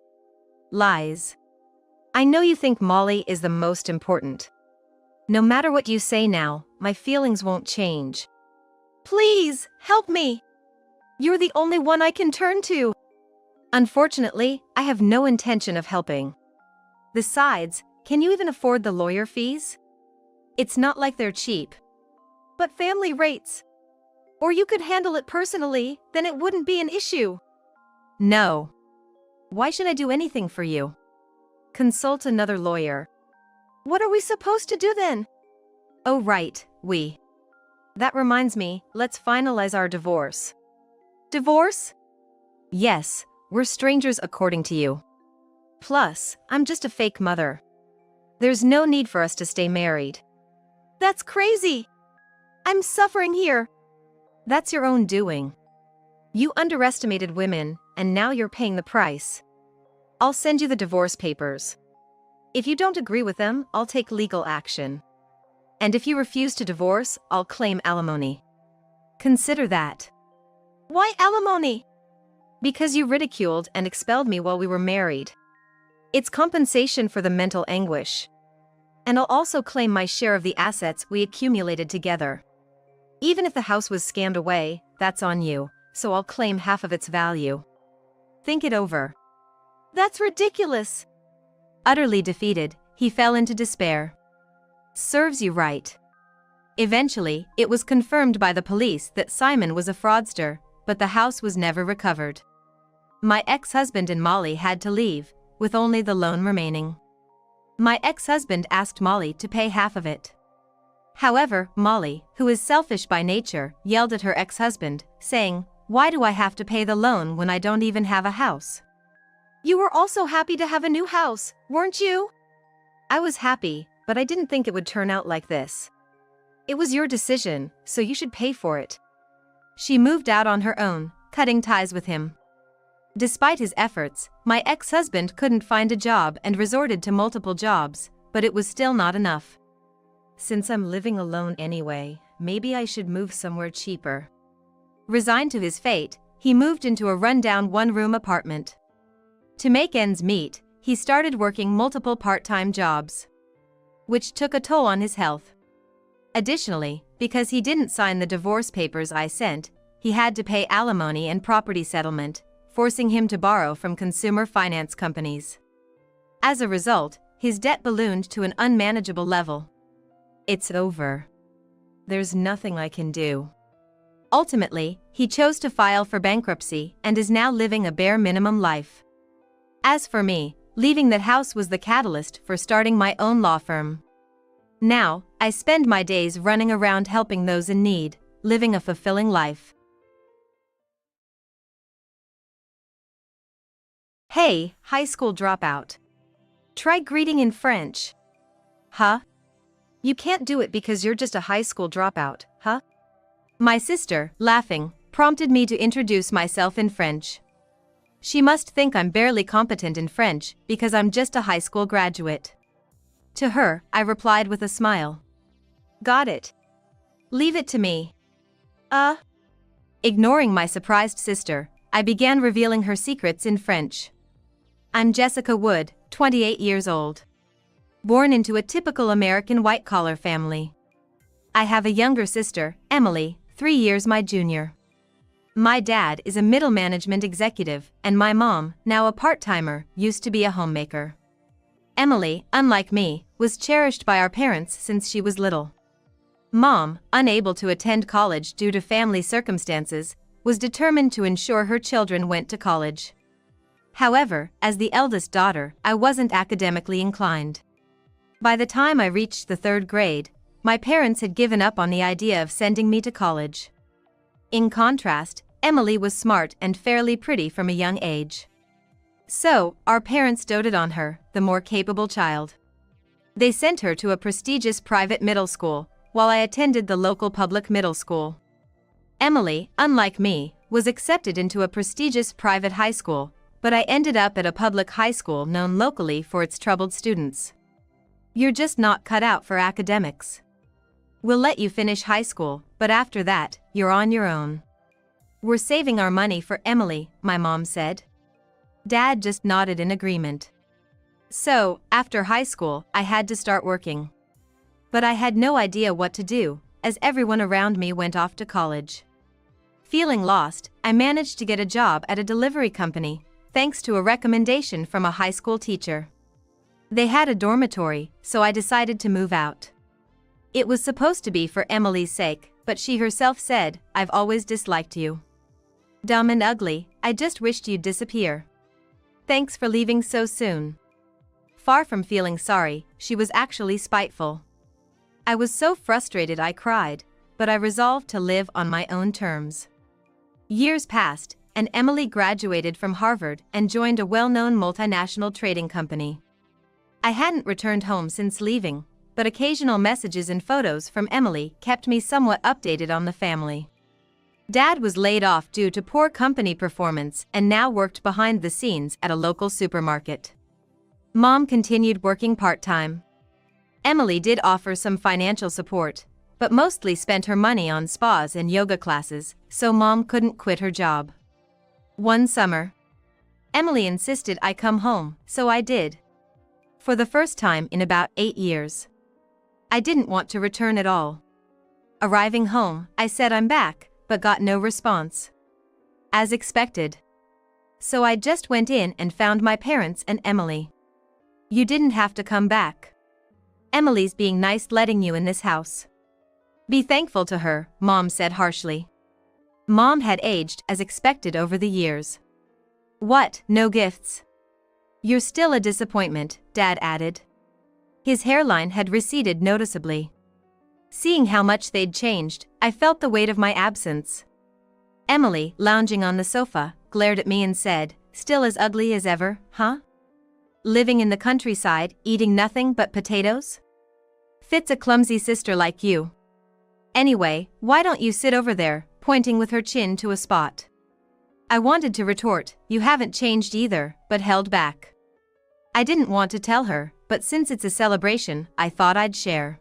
Lies. I know you think Molly is the most important. No matter what you say now, my feelings won't change. Please, help me. You're the only one I can turn to. Unfortunately, I have no intention of helping. Besides, can you even afford the lawyer fees? It's not like they're cheap. But family rates. Or you could handle it personally, then it wouldn't be an issue. No. Why should I do anything for you? Consult another lawyer. What are we supposed to do then? Oh right, That reminds me, let's finalize our divorce. Divorce? Yes, we're strangers according to you. Plus, I'm just a fake mother. There's no need for us to stay married. That's crazy. I'm suffering here. That's your own doing. You underestimated women, and now you're paying the price. I'll send you the divorce papers. If you don't agree with them, I'll take legal action. And if you refuse to divorce, I'll claim alimony. Consider that. Why alimony? Because you ridiculed and expelled me while we were married. It's compensation for the mental anguish. And I'll also claim my share of the assets we accumulated together. Even if the house was scammed away, that's on you, so I'll claim half of its value. Think it over. That's ridiculous. Utterly defeated, he fell into despair. Serves you right. Eventually, it was confirmed by the police that Simon was a fraudster, but the house was never recovered. My ex-husband and Molly had to leave, with only the loan remaining. My ex-husband asked Molly to pay half of it. However, Molly, who is selfish by nature, yelled at her ex-husband, saying, "Why do I have to pay the loan when I don't even have a house?" You were also happy to have a new house, weren't you? I was happy, but I didn't think it would turn out like this. It was your decision, so you should pay for it. She moved out on her own, cutting ties with him. Despite his efforts, my ex-husband couldn't find a job and resorted to multiple jobs, but it was still not enough. Since I'm living alone anyway, maybe I should move somewhere cheaper. Resigned to his fate, he moved into a rundown one-room apartment. To make ends meet, he started working multiple part-time jobs, which took a toll on his health. Additionally, because he didn't sign the divorce papers I sent, he had to pay alimony and property settlement, forcing him to borrow from consumer finance companies. As a result, his debt ballooned to an unmanageable level. It's over. There's nothing I can do. Ultimately, he chose to file for bankruptcy and is now living a bare minimum life. As for me, leaving that house was the catalyst for starting my own law firm. Now, I spend my days running around helping those in need, living a fulfilling life. Hey, high school dropout. Try greeting in French. Huh? You can't do it because you're just a high school dropout, huh? My sister, laughing, prompted me to introduce myself in French. She must think I'm barely competent in French because I'm just a high school graduate. To her, I replied with a smile. Got it. Leave it to me. Ignoring my surprised sister, I began revealing her secrets in French. I'm Jessica Wood, 28 years old. Born into a typical American white-collar family. I have a younger sister, Emily, 3 years my junior. My dad is a middle management executive, and my mom, now a part-timer, used to be a homemaker. Emily, unlike me, was cherished by our parents since she was little. Mom, unable to attend college due to family circumstances, was determined to ensure her children went to college. However, as the eldest daughter, I wasn't academically inclined. By the time I reached the 3rd grade, my parents had given up on the idea of sending me to college. In contrast, Emily was smart and fairly pretty from a young age. So, our parents doted on her, the more capable child. They sent her to a prestigious private middle school, while I attended the local public middle school. Emily, unlike me, was accepted into a prestigious private high school, but I ended up at a public high school known locally for its troubled students. You're just not cut out for academics. We'll let you finish high school, but after that, you're on your own. We're saving our money for Emily, my mom said. Dad just nodded in agreement. So, after high school, I had to start working. But I had no idea what to do, as everyone around me went off to college. Feeling lost, I managed to get a job at a delivery company, thanks to a recommendation from a high school teacher. They had a dormitory, so I decided to move out. It was supposed to be for Emily's sake, but she herself said, "I've always disliked you. Dumb and ugly, I just wished you'd disappear. Thanks for leaving so soon." Far from feeling sorry, she was actually spiteful. I was so frustrated I cried, but I resolved to live on my own terms. Years passed, and Emily graduated from Harvard and joined a well-known multinational trading company. I hadn't returned home since leaving, but occasional messages and photos from Emily kept me somewhat updated on the family. Dad was laid off due to poor company performance and now worked behind the scenes at a local supermarket. Mom continued working part-time. Emily did offer some financial support, but mostly spent her money on spas and yoga classes, so Mom couldn't quit her job. One summer, Emily insisted I come home, so I did. For the first time in about 8 years. I didn't want to return at all. Arriving home, I said I'm back, but got no response. As expected. So I just went in and found my parents and Emily. "You didn't have to come back. Emily's being nice letting you in this house. Be thankful to her," Mom said harshly. Mom had aged as expected over the years. "What, no gifts? You're still a disappointment," Dad added. His hairline had receded noticeably. Seeing how much they'd changed, I felt the weight of my absence. Emily, lounging on the sofa, glared at me and said, "Still as ugly as ever, huh? Living in the countryside, eating nothing but potatoes? Fits a clumsy sister like you. Anyway, why don't you sit over there," pointing with her chin to a spot. I wanted to retort, "You haven't changed either," but held back. I didn't want to tell her, but since it's a celebration, I thought I'd share.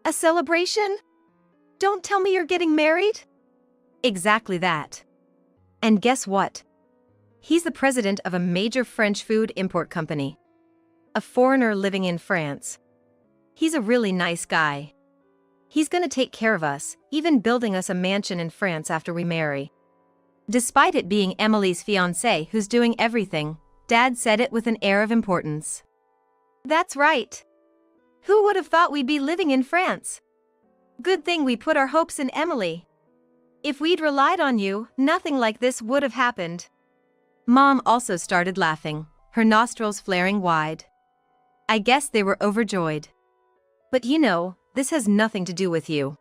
"A celebration? Don't tell me you're getting married?" Exactly that. And guess what? He's the president of a major French food import company. A foreigner living in France. He's a really nice guy. He's gonna take care of us, even building us a mansion in France after we marry. Despite it being Emily's fiancé who's doing everything, Dad said it with an air of importance. "That's right. Who would have thought we'd be living in France? Good thing we put our hopes in Emily. If we'd relied on you, nothing like this would have happened." Mom also started laughing, her nostrils flaring wide. I guess they were overjoyed. "But you know, this has nothing to do with you.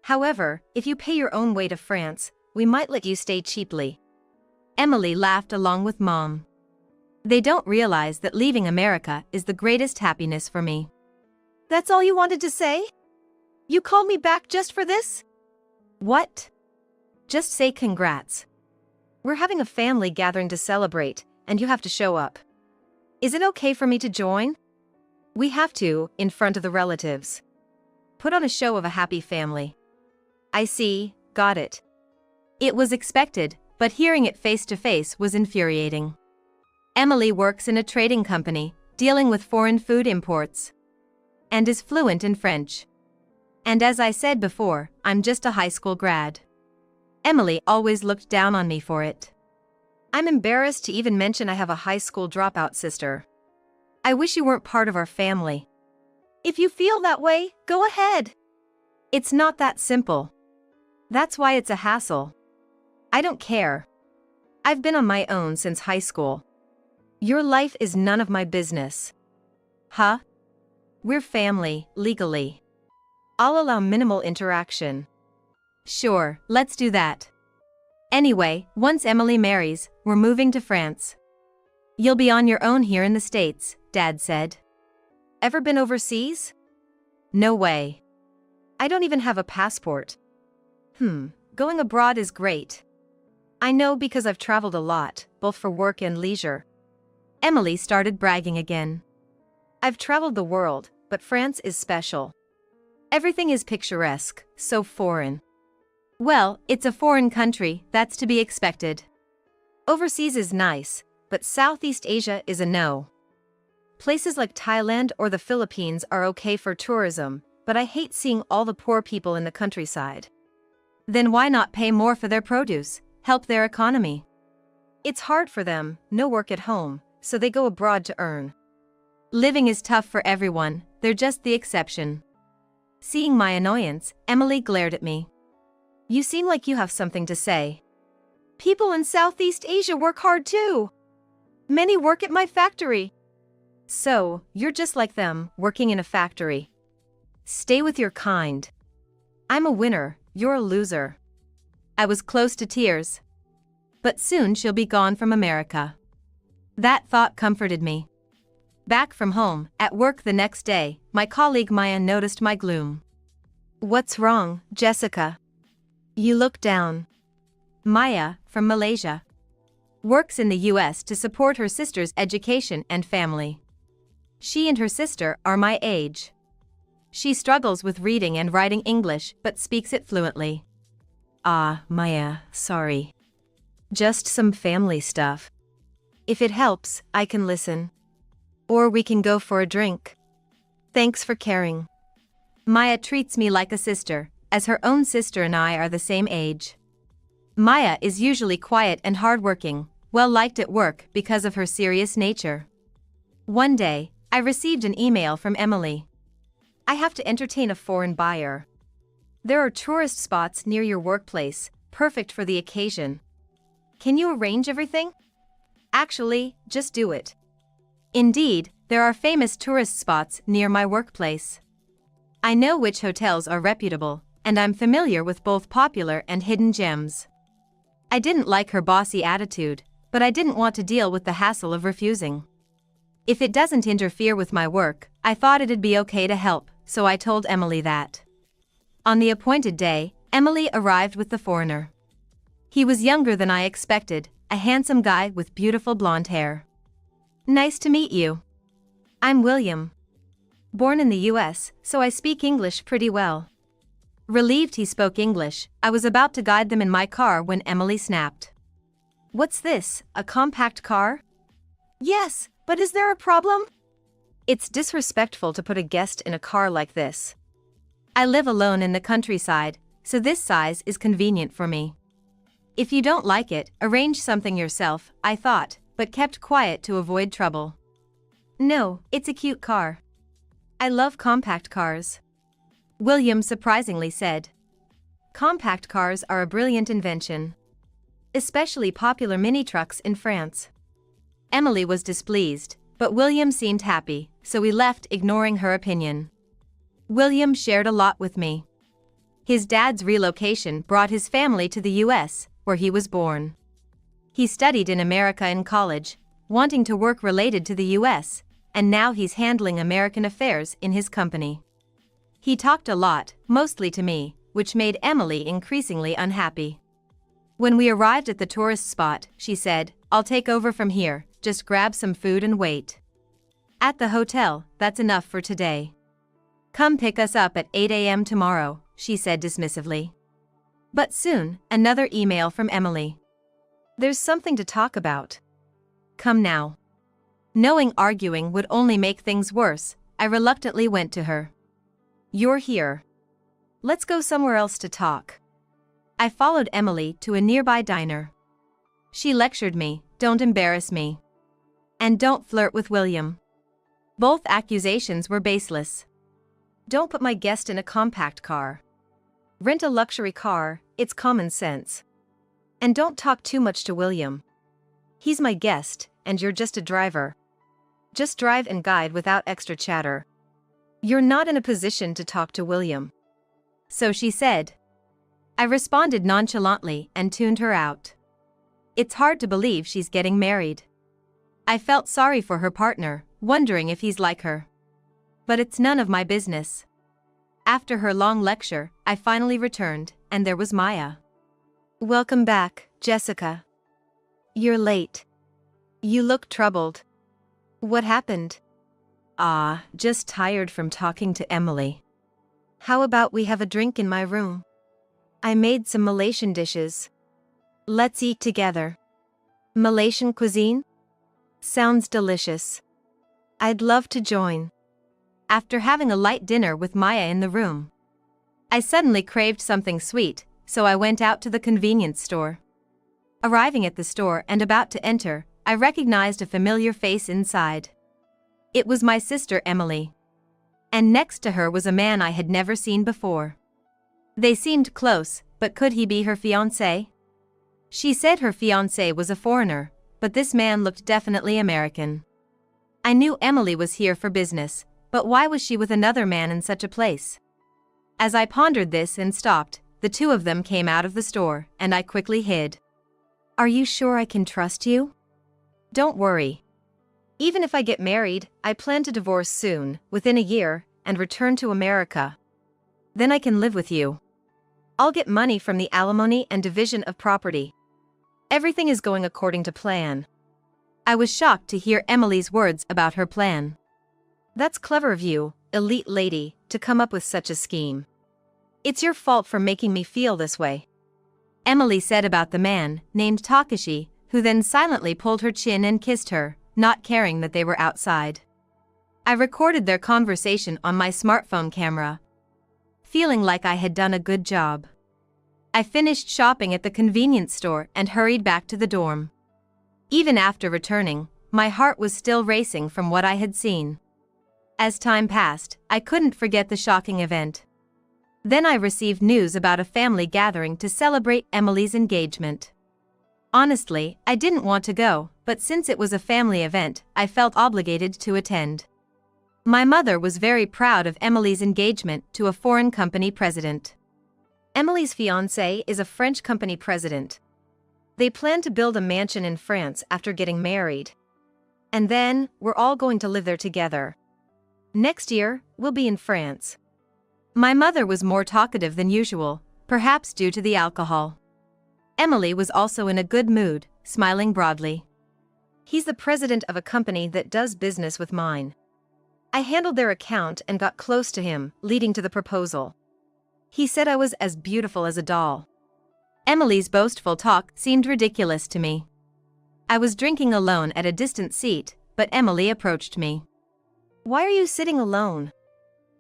However, if you pay your own way to France, we might let you stay cheaply." Emily laughed along with Mom. They don't realize that leaving America is the greatest happiness for me. "That's all you wanted to say? You called me back just for this?" "What?" "Just say congrats. We're having a family gathering to celebrate, and you have to show up. Is it okay for me to join?" "We have to, in front of the relatives. Put on a show of a happy family." "I see, got it." It was expected, but hearing it face to face was infuriating. Emily works in a trading company, dealing with foreign food imports. And is fluent in French. And as I said before, I'm just a high school grad. Emily always looked down on me for it. I'm embarrassed to even mention I have a high school dropout sister. I wish you weren't part of our family. If you feel that way, go ahead. It's not that simple. That's why it's a hassle. I don't care. I've been on my own since high school. Your life is none of my business." "Huh? We're family, legally. I'll allow minimal interaction." "Sure, let's do that. Anyway, once Emily marries, we're moving to France. You'll be on your own here in the States," Dad said. "Ever been overseas?" "No way. I don't even have a passport." Going abroad is great. I know because I've traveled a lot, both for work and leisure." Emily started bragging again. "I've traveled the world, but France is special. Everything is picturesque, so foreign." "Well, it's a foreign country, that's to be expected. Overseas is nice, but Southeast Asia is a no. Places like Thailand or the Philippines are okay for tourism, but I hate seeing all the poor people in the countryside. Then why not pay more for their produce, help their economy? It's hard for them, no work at home, so they go abroad to earn. Living is tough for everyone, they're just the exception. Seeing my annoyance, Emily glared at me. You seem like you have something to say. People in Southeast Asia work hard too. Many work at my factory. So, you're just like them, working in a factory. Stay with your kind. I'm a winner, you're a loser. I was close to tears. But soon she'll be gone from America. That thought comforted me. Back from home, at work the next day, my colleague Maya noticed my gloom. What's wrong, Jessica? You look down. Maya, from Malaysia, works in the US to support her sister's education and family. She and her sister are my age. She struggles with reading and writing English but speaks it fluently. Ah, Maya, sorry. Just some family stuff. If it helps, I can listen. Or we can go for a drink. Thanks for caring. Maya treats me like a sister, as her own sister and I are the same age. Maya is usually quiet and hardworking, well liked at work because of her serious nature. One day, I received an email from Emily. I have to entertain a foreign buyer. There are tourist spots near your workplace, perfect for the occasion. Can you arrange everything? Actually, just do it. Indeed, there are famous tourist spots near my workplace. I know which hotels are reputable, and I'm familiar with both popular and hidden gems. I didn't like her bossy attitude, but I didn't want to deal with the hassle of refusing. If it doesn't interfere with my work, I thought it'd be okay to help, so I told Emily that. On the appointed day, Emily arrived with the foreigner. He was younger than I expected, a handsome guy with beautiful blonde hair. Nice to meet you. I'm William. Born in the US, so I speak English pretty well. Relieved he spoke English, I was about to guide them in my car when Emily snapped. What's this, a compact car? Yes, but is there a problem? It's disrespectful to put a guest in a car like this. I live alone in the countryside, so this size is convenient for me. If you don't like it, arrange something yourself, I thought, but kept quiet to avoid trouble. No, it's a cute car. I love compact cars. William surprisingly said. Compact cars are a brilliant invention. Especially popular mini trucks in France. Emily was displeased, but William seemed happy, so we left ignoring her opinion. William shared a lot with me. His dad's relocation brought his family to the US, where he was born. He studied in America in college, wanting to work related to the US, and now he's handling American affairs in his company. He talked a lot, mostly to me, which made Emily increasingly unhappy. When we arrived at the tourist spot, she said, I'll take over from here, just grab some food and wait. At the hotel, that's enough for today. Come pick us up at 8 a.m. tomorrow, she said dismissively. But soon, another email from Emily. There's something to talk about. Come now. Knowing arguing would only make things worse, I reluctantly went to her. You're here. Let's go somewhere else to talk. I followed Emily to a nearby diner. She lectured me, don't embarrass me. And don't flirt with William. Both accusations were baseless. Don't put my guest in a compact car. Rent a luxury car, it's common sense. And don't talk too much to William. He's my guest, and you're just a driver. Just drive and guide without extra chatter. You're not in a position to talk to William. So she said. I responded nonchalantly and tuned her out. It's hard to believe she's getting married. I felt sorry for her partner, wondering if he's like her. But it's none of my business. After her long lecture, I finally returned, and there was Maya. Welcome back, Jessica. You're late. You look troubled. What happened? Just tired from talking to Emily. How about we have a drink in my room? I made some Malaysian dishes. Let's eat together. Malaysian cuisine? Sounds delicious. I'd love to join. after having a light dinner with Maya in the room. I suddenly craved something sweet, so I went out to the convenience store. Arriving at the store and about to enter, I recognized a familiar face inside. It was my sister Emily. And next to her was a man I had never seen before. They seemed close, but could he be her fiancé? She said her fiancé was a foreigner, but this man looked definitely American. I knew Emily was here for business, but why was she with another man in such a place? As I pondered this and stopped, the two of them came out of the store, and I quickly hid. Are you sure I can trust you? Don't worry. Even if I get married, I plan to divorce soon, within a year, and return to America. Then I can live with you. I'll get money from the alimony and division of property. Everything is going according to plan. I was shocked to hear Emily's words about her plan. That's clever of you, elite lady, to come up with such a scheme. It's your fault for making me feel this way. Emily said about the man, named Takashi, who then silently pulled her chin and kissed her, not caring that they were outside. I recorded their conversation on my smartphone camera, feeling like I had done a good job. I finished shopping at the convenience store and hurried back to the dorm. Even after returning, my heart was still racing from what I had seen. As time passed, I couldn't forget the shocking event. Then I received news about a family gathering to celebrate Emily's engagement. Honestly, I didn't want to go, but since it was a family event, I felt obligated to attend. My mother was very proud of Emily's engagement to a foreign company president. Emily's fiancé is a French company president. They plan to build a mansion in France after getting married. And then, we're all going to live there together. Next year, we'll be in France. My mother was more talkative than usual, perhaps due to the alcohol. Emily was also in a good mood, smiling broadly. He's the president of a company that does business with mine. I handled their account and got close to him, leading to the proposal. He said I was as beautiful as a doll. Emily's boastful talk seemed ridiculous to me. I was drinking alone at a distant seat, but Emily approached me. Why are you sitting alone?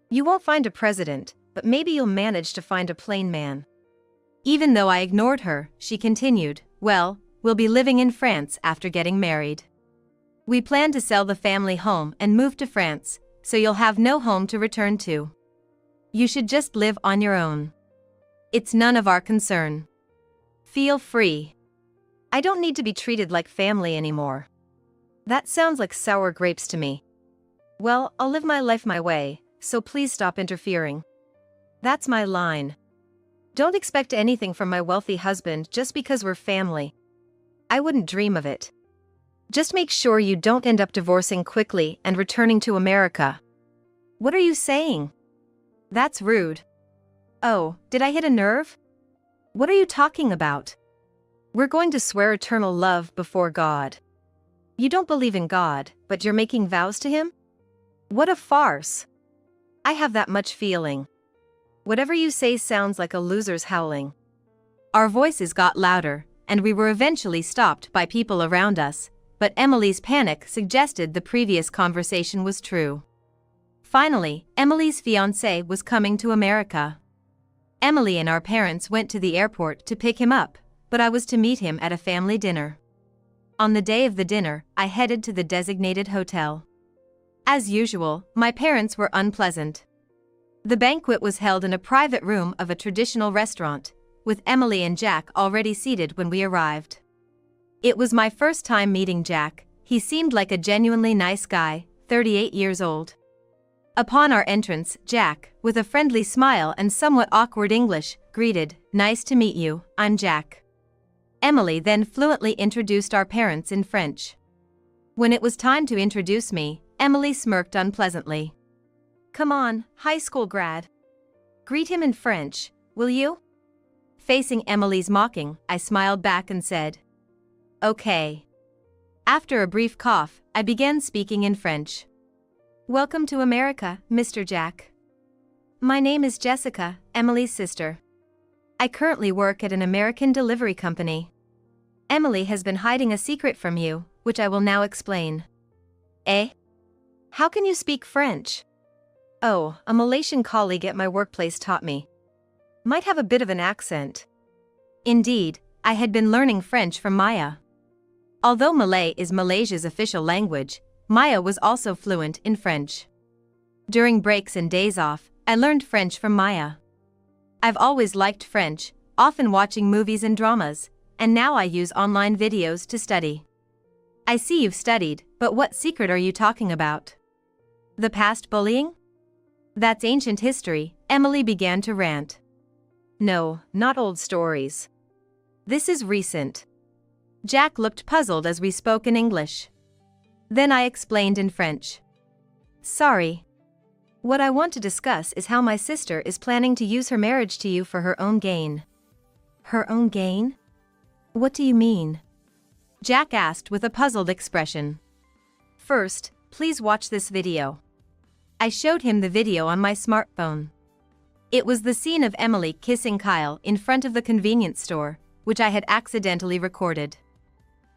You won't find a president, but maybe you'll manage to find a plain man. Even though I ignored her, she continued, well, we'll be living in France after getting married. We plan to sell the family home and move to France, so you'll have no home to return to. You should just live on your own. It's none of our concern. Feel free. I don't need to be treated like family anymore. That sounds like sour grapes to me. Well, I'll live my life my way, so please stop interfering. That's my line. Don't expect anything from my wealthy husband just because we're family. I wouldn't dream of it. Just make sure you don't end up divorcing quickly and returning to America. What are you saying? That's rude. Oh, did I hit a nerve? What are you talking about? We're going to swear eternal love before God. You don't believe in God, but you're making vows to him? What a farce. I have that much feeling. Whatever you say sounds like a loser's howling. Our voices got louder, and we were eventually stopped by people around us, but Emily's panic suggested the previous conversation was true. Finally, Emily's fiancé was coming to America. Emily and our parents went to the airport to pick him up, but I was to meet him at a family dinner. On the day of the dinner, I headed to the designated hotel. As usual, my parents were unpleasant. The banquet was held in a private room of a traditional restaurant, with Emily and Jack already seated when we arrived. It was my first time meeting Jack. He seemed like a genuinely nice guy, 38 years old. Upon our entrance, Jack, with a friendly smile and somewhat awkward English, greeted, "Nice to meet you, I'm Jack." Emily then fluently introduced our parents in French. When it was time to introduce me, Emily smirked unpleasantly. Come on, high school grad. Greet him in French, will you? Facing Emily's mocking, I smiled back and said, Okay. After a brief cough, I began speaking in French. Welcome to America, Mr. Jack. My name is Jessica, Emily's sister. I currently work at an American delivery company. Emily has been hiding a secret from you, which I will now explain. Eh? How can you speak French? Oh, a Malaysian colleague at my workplace taught me. Might have a bit of an accent. Indeed, I had been learning French from Maya. Although Malay is Malaysia's official language, Maya was also fluent in French. During breaks and days off, I learned French from Maya. I've always liked French, often watching movies and dramas, and now I use online videos to study. I see you've studied, but what secret are you talking about? The past bullying? That's ancient history, Emily began to rant. No, not old stories. This is recent. Jack looked puzzled as we spoke in English. Then I explained in French. Sorry. What I want to discuss is how my sister is planning to use her marriage to you for her own gain. Her own gain? What do you mean? Jack asked with a puzzled expression. First, please watch this video. I showed him the video on my smartphone. It was the scene of Emily kissing Kyle in front of the convenience store, which I had accidentally recorded.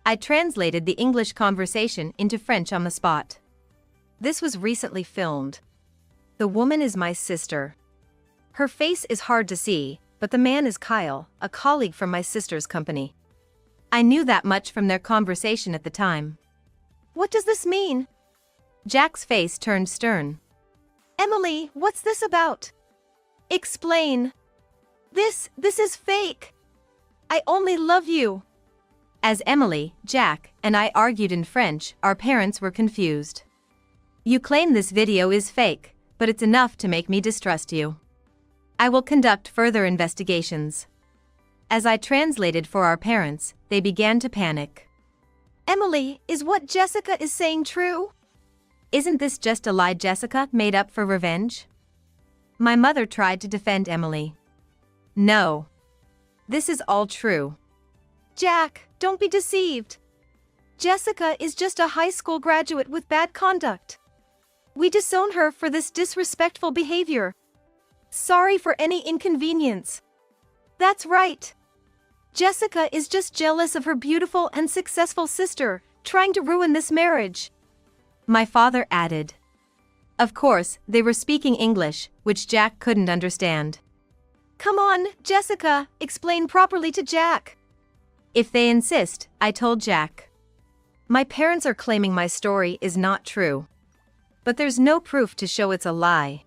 I translated the English conversation into French on the spot. This was recently filmed. The woman is my sister. Her face is hard to see, but the man is Kyle, a colleague from my sister's company. I knew that much from their conversation at the time. What does this mean? Jack's face turned stern. Emily, what's this about? Explain. This is fake. I only love you. As Emily, Jack, and I argued in French, our parents were confused. You claim this video is fake, but it's enough to make me distrust you. I will conduct further investigations. As I translated for our parents, they began to panic. Emily, is what Jessica is saying true? Isn't this just a lie Jessica made up for revenge? My mother tried to defend Emily. No. This is all true. Jack, don't be deceived. Jessica is just a high school graduate with bad conduct. We disown her for this disrespectful behavior. Sorry for any inconvenience. That's right. Jessica is just jealous of her beautiful and successful sister, trying to ruin this marriage. My father added. Of course, they were speaking English, which Jack couldn't understand. Come on, Jessica, explain properly to Jack. If they insist, I told Jack. My parents are claiming my story is not true. But there's no proof to show it's a lie.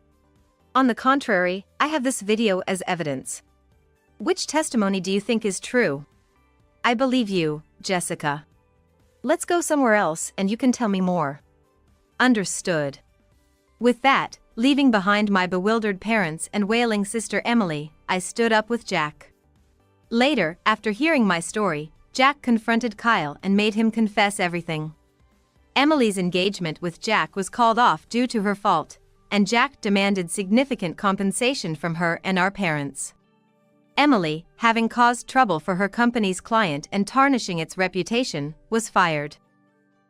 On the contrary, I have this video as evidence. Which testimony do you think is true? I believe you, Jessica. Let's go somewhere else and you can tell me more. Understood. With that, leaving behind my bewildered parents and wailing sister Emily, I stood up with Jack. Later, after hearing my story, Jack confronted Kyle and made him confess everything. Emily's engagement with Jack was called off due to her fault, and Jack demanded significant compensation from her and our parents. Emily, having caused trouble for her company's client and tarnishing its reputation, was fired.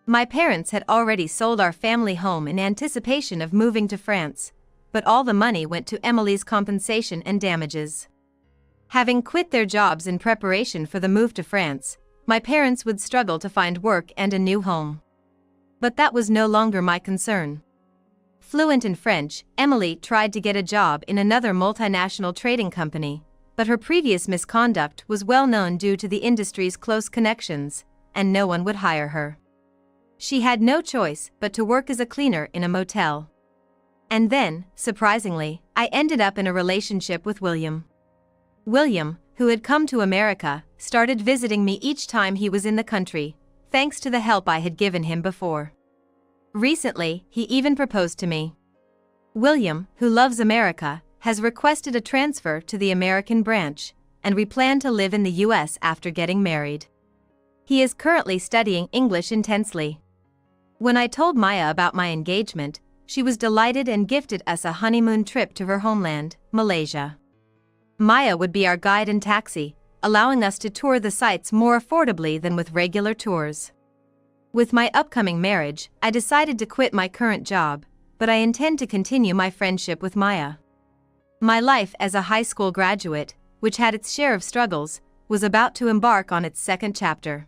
My parents had already sold our family home in anticipation of moving to France, but all the money went to Emily's compensation and damages. Having quit their jobs in preparation for the move to France, my parents would struggle to find work and a new home. But that was no longer my concern. Fluent in French, Emily tried to get a job in another multinational trading company, but her previous misconduct was well known due to the industry's close connections, and no one would hire her. She had no choice but to work as a cleaner in a motel. And then, surprisingly, I ended up in a relationship with William. William, who had come to America, started visiting me each time he was in the country, thanks to the help I had given him before. Recently, he even proposed to me. William, who loves America, has requested a transfer to the American branch, and we plan to live in the US after getting married. He is currently studying English intensely. When I told Maya about my engagement, she was delighted and gifted us a honeymoon trip to her homeland, Malaysia. Maya would be our guide and taxi, allowing us to tour the sites more affordably than with regular tours. With my upcoming marriage, I decided to quit my current job, but I intend to continue my friendship with Maya. My life as a high school graduate, which had its share of struggles, was about to embark on its second chapter.